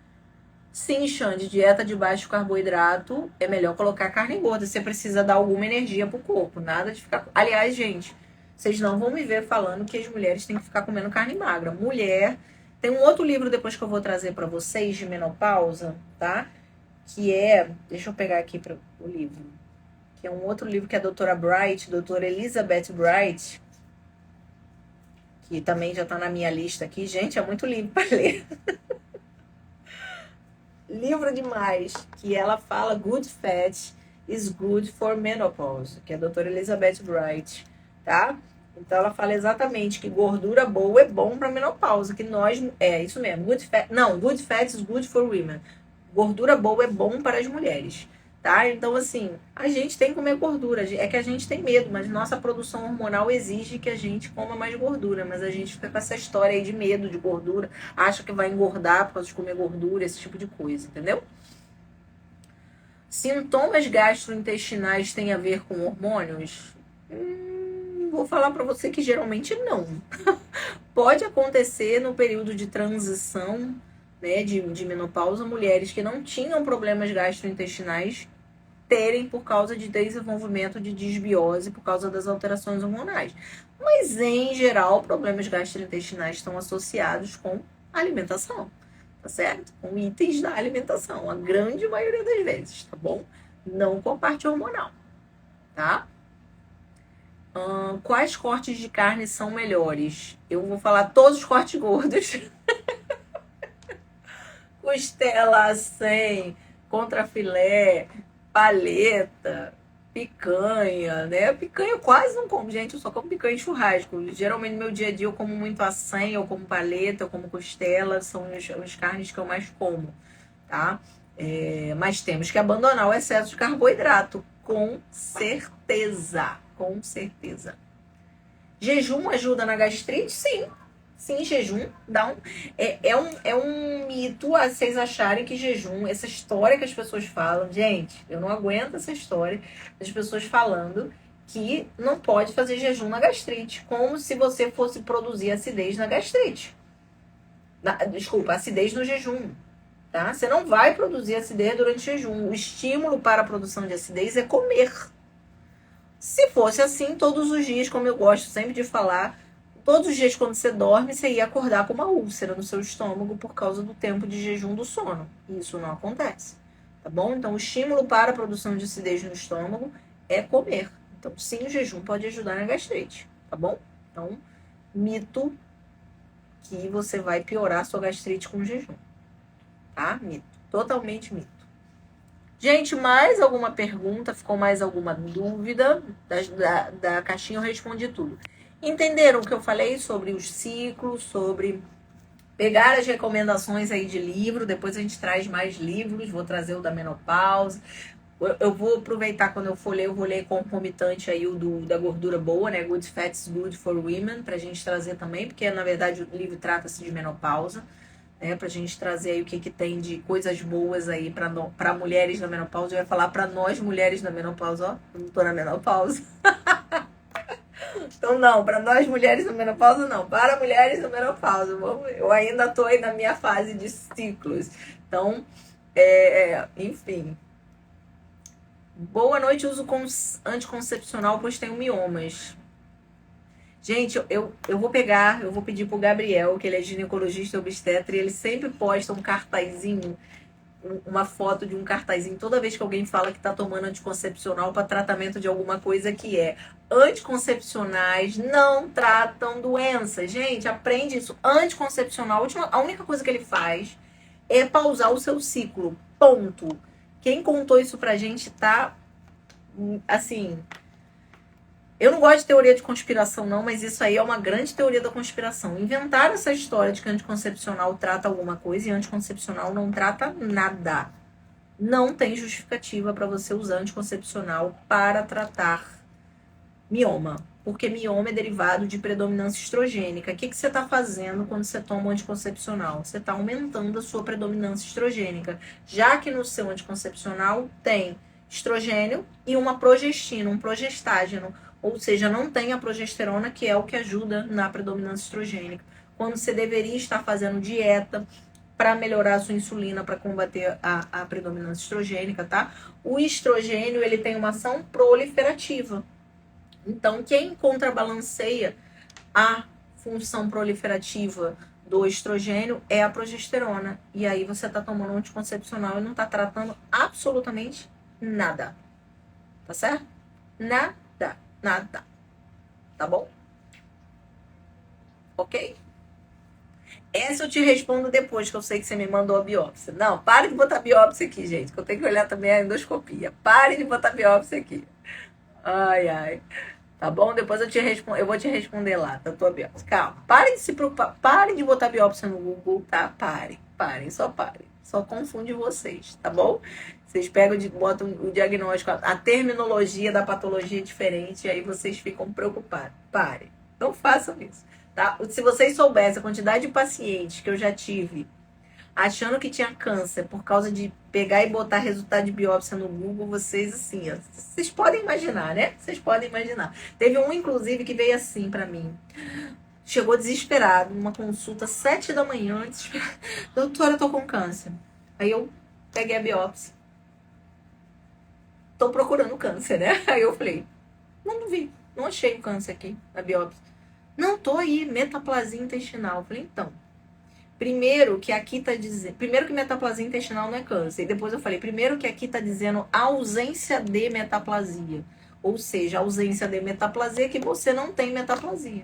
Sim, Xande, dieta de baixo carboidrato, é melhor colocar carne gorda. Você precisa dar alguma energia pro corpo, nada de ficar... Aliás, gente, vocês não vão me ver falando que as mulheres têm que ficar comendo carne magra. Mulher... Tem um outro livro depois que eu vou trazer para vocês de menopausa, tá? Que é... Deixa eu pegar aqui o livro. Que é um outro livro que é a doutora Bright, doutora Elizabeth Bright, que também já tá na minha lista aqui. Gente, é muito livro para ler. Livro demais, que ela fala Good Fat is good for menopause, que é a doutora Elizabeth Bright, tá? Então ela fala exatamente que gordura boa é bom para menopausa, que nós isso mesmo, good fat is good for women. Gordura boa é bom para as mulheres, tá? Então assim, a gente tem que comer gordura, é que a gente tem medo, mas nossa produção hormonal exige que a gente coma mais gordura, mas a gente fica com essa história aí de medo de gordura, acha que vai engordar por causa de comer gordura, esse tipo de coisa, entendeu? Sintomas gastrointestinais têm a ver com hormônios? Vou falar para você que geralmente não. Pode acontecer no período de transição, né, de menopausa, mulheres que não tinham problemas gastrointestinais terem por causa de desenvolvimento de disbiose, por causa das alterações hormonais. Mas, em geral, problemas gastrointestinais estão associados com alimentação, tá certo? Com itens da alimentação, a grande maioria das vezes, tá bom? Não com a parte hormonal, tá? Quais cortes de carne são melhores? Eu vou falar todos os cortes gordos. Costela, acém, contrafilé, paleta, picanha, né? Picanha eu quase não como, gente. Eu só como picanha em churrasco. Geralmente no meu dia a dia eu como muito acém, eu como paleta, eu como costela. São as carnes que eu mais como, tá? Mas temos que abandonar o excesso de carboidrato, com certeza. Com certeza. Jejum ajuda na gastrite? Sim. Sim, jejum dá é um mito vocês acharem que jejum, essa história que as pessoas falam, gente, eu não aguento essa história das pessoas falando que não pode fazer jejum na gastrite, como se você fosse produzir acidez na gastrite. Desculpa, acidez no jejum. Tá? Você não vai produzir acidez durante o jejum. O estímulo para a produção de acidez é comer. Se fosse assim, todos os dias, como eu gosto sempre de falar, todos os dias quando você dorme, você ia acordar com uma úlcera no seu estômago por causa do tempo de jejum do sono. Isso não acontece, tá bom? Então, o estímulo para a produção de acidez no estômago é comer. Então, sim, o jejum pode ajudar na gastrite, tá bom? Então, mito que você vai piorar a sua gastrite com o jejum, tá? Mito, totalmente mito. Gente, mais alguma pergunta? Ficou mais alguma dúvida? Da caixinha eu respondi tudo. Entenderam o que eu falei sobre os ciclos, sobre pegar as recomendações aí de livro, depois a gente traz mais livros, vou trazer o da menopausa. Eu vou aproveitar quando eu for ler, eu vou ler concomitante aí o da gordura boa, né? Good Fats Good for Women, pra gente trazer também, porque na verdade o livro trata-se de menopausa. Pra gente trazer aí o que tem de coisas boas aí pra mulheres na menopausa. Eu ia falar pra nós mulheres na menopausa, ó, não tô na menopausa. Então não, pra nós mulheres na menopausa não, para mulheres na menopausa. Eu ainda tô aí na minha fase de ciclos. Então, enfim. Boa noite, uso anticoncepcional, pois tenho miomas. Gente, eu vou pedir pro Gabriel, que ele é ginecologista e obstetra, e ele sempre posta um cartazinho, uma foto de um cartazinho, toda vez que alguém fala que tá tomando anticoncepcional para tratamento de alguma coisa, que é: anticoncepcionais não tratam doenças. Gente, aprende isso. Anticoncepcional, a única coisa que ele faz é pausar o seu ciclo. Ponto. Quem contou isso pra gente tá, assim... Eu não gosto de teoria de conspiração, não, mas isso aí é uma grande teoria da conspiração. Inventaram essa história de que anticoncepcional trata alguma coisa e anticoncepcional não trata nada. Não tem justificativa para você usar anticoncepcional para tratar mioma. Porque mioma é derivado de predominância estrogênica. O que você está fazendo quando você toma um anticoncepcional? Você está aumentando a sua predominância estrogênica. Já que no seu anticoncepcional tem estrogênio e uma progestina, um progestágeno. Ou seja, não tem a progesterona, que é o que ajuda na predominância estrogênica. Quando você deveria estar fazendo dieta para melhorar a sua insulina, para combater a predominância estrogênica, tá? O estrogênio, ele tem uma ação proliferativa. Então, quem contrabalanceia a função proliferativa do estrogênio é a progesterona. E aí você tá tomando um anticoncepcional e não tá tratando absolutamente nada. Tá certo? Nada. Nada. Tá bom? Ok? Essa eu te respondo depois, que eu sei que você me mandou a biópsia. Não, pare de botar biópsia aqui, gente, que eu tenho que olhar também a endoscopia. Pare de botar biópsia aqui. Ai, ai. Tá bom? Depois eu vou te responder lá, da tua biópsia. Calma. Parem de se preocupar. Parem de botar biópsia no Google, tá? Parem, só parem. Só confunde vocês, tá bom? Vocês pegam, botam o diagnóstico, a terminologia da patologia é diferente, e aí vocês ficam preocupados. Parem. Não façam isso, tá? Se vocês soubessem a quantidade de pacientes que eu já tive achando que tinha câncer por causa de pegar e botar resultado de biópsia no Google, vocês assim, ó, vocês podem imaginar, né? Vocês podem imaginar. Teve um, inclusive, que veio assim pra mim. Chegou desesperado, numa consulta 7 da manhã, desesperado. Doutora, eu tô com câncer. Aí eu peguei a biópsia. Tô procurando câncer, né? Aí eu falei, não vi, não achei o câncer aqui na biópsia. Não, tô aí, metaplasia intestinal. Eu falei, então, primeiro que aqui tá dizendo, primeiro que metaplasia intestinal não é câncer. E depois eu falei, primeiro que aqui tá dizendo ausência de metaplasia. Ou seja, ausência de metaplasia é que você não tem metaplasia.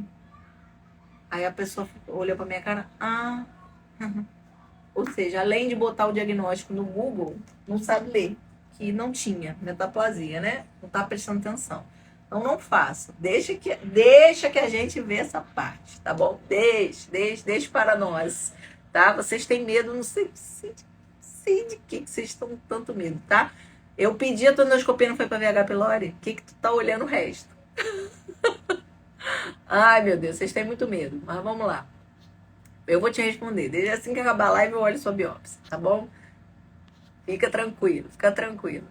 Aí a pessoa olhou pra minha cara, ou seja, além de botar o diagnóstico no Google, não sabe ler, que não tinha metaplasia, né? Não tá prestando atenção. Então não faça. Deixa que a gente vê essa parte, tá bom? Deixa para nós, tá? Vocês têm medo, não sei de que vocês estão com tanto medo, tá? Eu pedi a tua endoscopia, não foi pra VH pylori? O que tu tá olhando o resto? Ai, meu Deus, vocês têm muito medo. Mas vamos lá. Eu vou te responder. Desde assim que acabar a live, eu olho sua biópsia, tá bom? Fica tranquilo, fica tranquilo.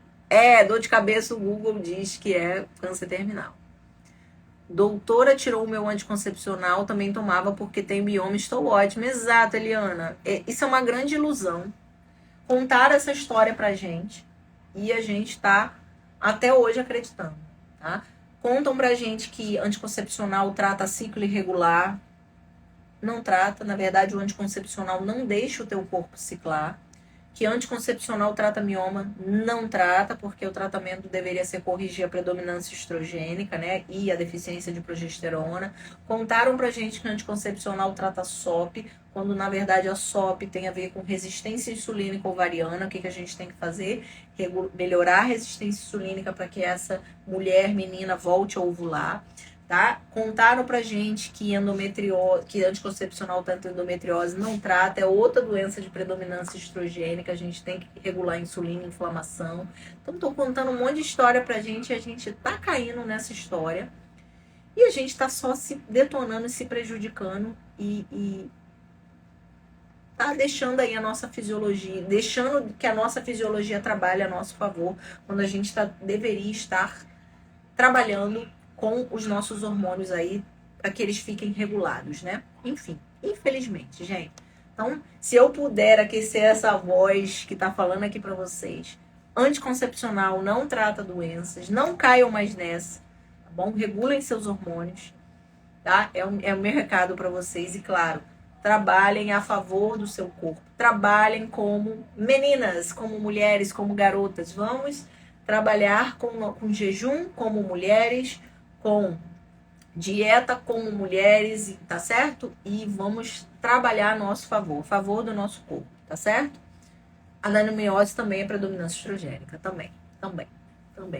Dor de cabeça, o Google diz que é câncer terminal. Doutora tirou o meu anticoncepcional, também tomava porque tem bioma, estou ótima. Exato, Eliana. Isso é uma grande ilusão. Contaram essa história pra gente e a gente tá até hoje acreditando, tá? Contam pra gente que anticoncepcional trata ciclo irregular. Não trata, na verdade o anticoncepcional não deixa o teu corpo ciclar. Que anticoncepcional trata mioma, não trata, porque o tratamento deveria ser corrigir a predominância estrogênica, né, e a deficiência de progesterona. Contaram pra gente que anticoncepcional trata SOP, quando na verdade a SOP tem a ver com resistência insulínica ovariana. O que a gente tem que fazer? Melhorar a resistência insulínica para que essa mulher, menina, volte a ovular. Tá? Contaram pra gente que que anticoncepcional tanto endometriose não trata, é outra doença de predominância estrogênica, a gente tem que regular insulina, inflamação. Então estão contando um monte de história pra gente e a gente tá caindo nessa história. E a gente tá só se detonando e se prejudicando e tá deixando aí a nossa fisiologia, deixando que a nossa fisiologia trabalhe a nosso favor, quando a gente deveria estar trabalhando com os nossos hormônios aí, para que eles fiquem regulados, né? Enfim, infelizmente, gente. Então, se eu puder aquecer essa voz que tá falando aqui para vocês, anticoncepcional não trata doenças, não caiam mais nessa, tá bom? Regulem seus hormônios, tá? É o meu recado para vocês e, claro, trabalhem a favor do seu corpo. Trabalhem como meninas, como mulheres, como garotas. Vamos trabalhar com jejum como mulheres, com dieta como mulheres, tá certo? E vamos trabalhar a nosso favor, a favor do nosso corpo, tá certo? A adenomiose também é predominância estrogênica, também,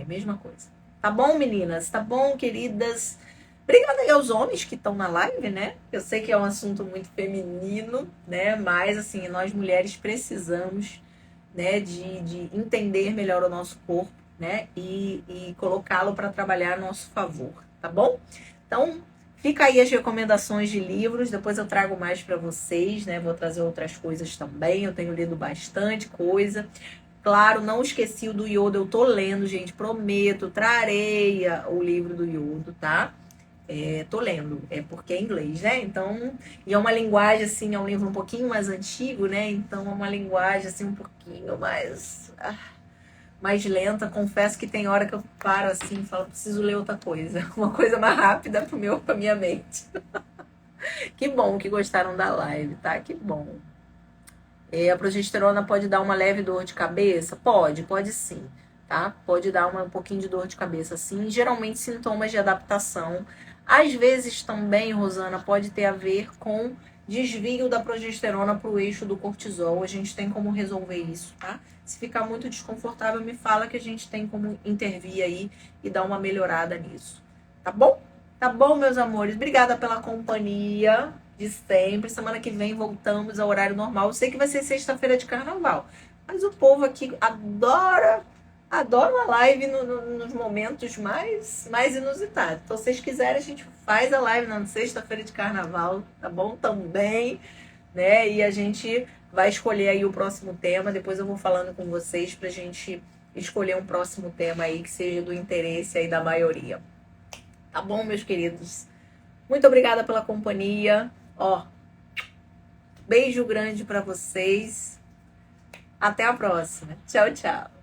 mesma coisa. Tá bom, meninas? Tá bom, queridas? Obrigada aí aos homens que estão na live, né? Eu sei que é um assunto muito feminino, né? Mas, assim, nós mulheres precisamos, né, de entender melhor o nosso corpo, né? E colocá-lo para trabalhar a nosso favor, tá bom? Então, fica aí as recomendações de livros, depois eu trago mais para vocês, né? Vou trazer outras coisas também, eu tenho lido bastante coisa. Claro, não esqueci o do Yodo, eu tô lendo, gente, prometo, trarei o livro do Yodo, tá? Tô lendo, porque é inglês, né? Então, e é uma linguagem, assim, é um livro um pouquinho mais antigo, né? Então, é uma linguagem, assim, um pouquinho mais lenta. Confesso que tem hora que eu paro, assim, e falo, preciso ler outra coisa. Uma coisa mais rápida pra minha mente. Que bom que gostaram da live, tá? Que bom. A progesterona pode dar uma leve dor de cabeça? Pode sim, tá? Pode dar um pouquinho de dor de cabeça, sim. Geralmente sintomas de adaptação. Às vezes também, Rosana, pode ter a ver com desvio da progesterona para o eixo do cortisol. A gente tem como resolver isso, tá? Se ficar muito desconfortável, me fala que a gente tem como intervir aí e dar uma melhorada nisso. Tá bom? Tá bom, meus amores. Obrigada pela companhia de sempre. Semana que vem voltamos ao horário normal. Eu sei que vai ser sexta-feira de carnaval, mas o povo aqui adora uma live nos momentos mais inusitados. Então, se vocês quiserem, a gente faz a live na sexta-feira de carnaval, tá bom? Também, né? E a gente vai escolher aí o próximo tema. Depois eu vou falando com vocês pra gente escolher um próximo tema aí que seja do interesse aí da maioria. Tá bom, meus queridos? Muito obrigada pela companhia. Ó, beijo grande para vocês. Até a próxima. Tchau, tchau.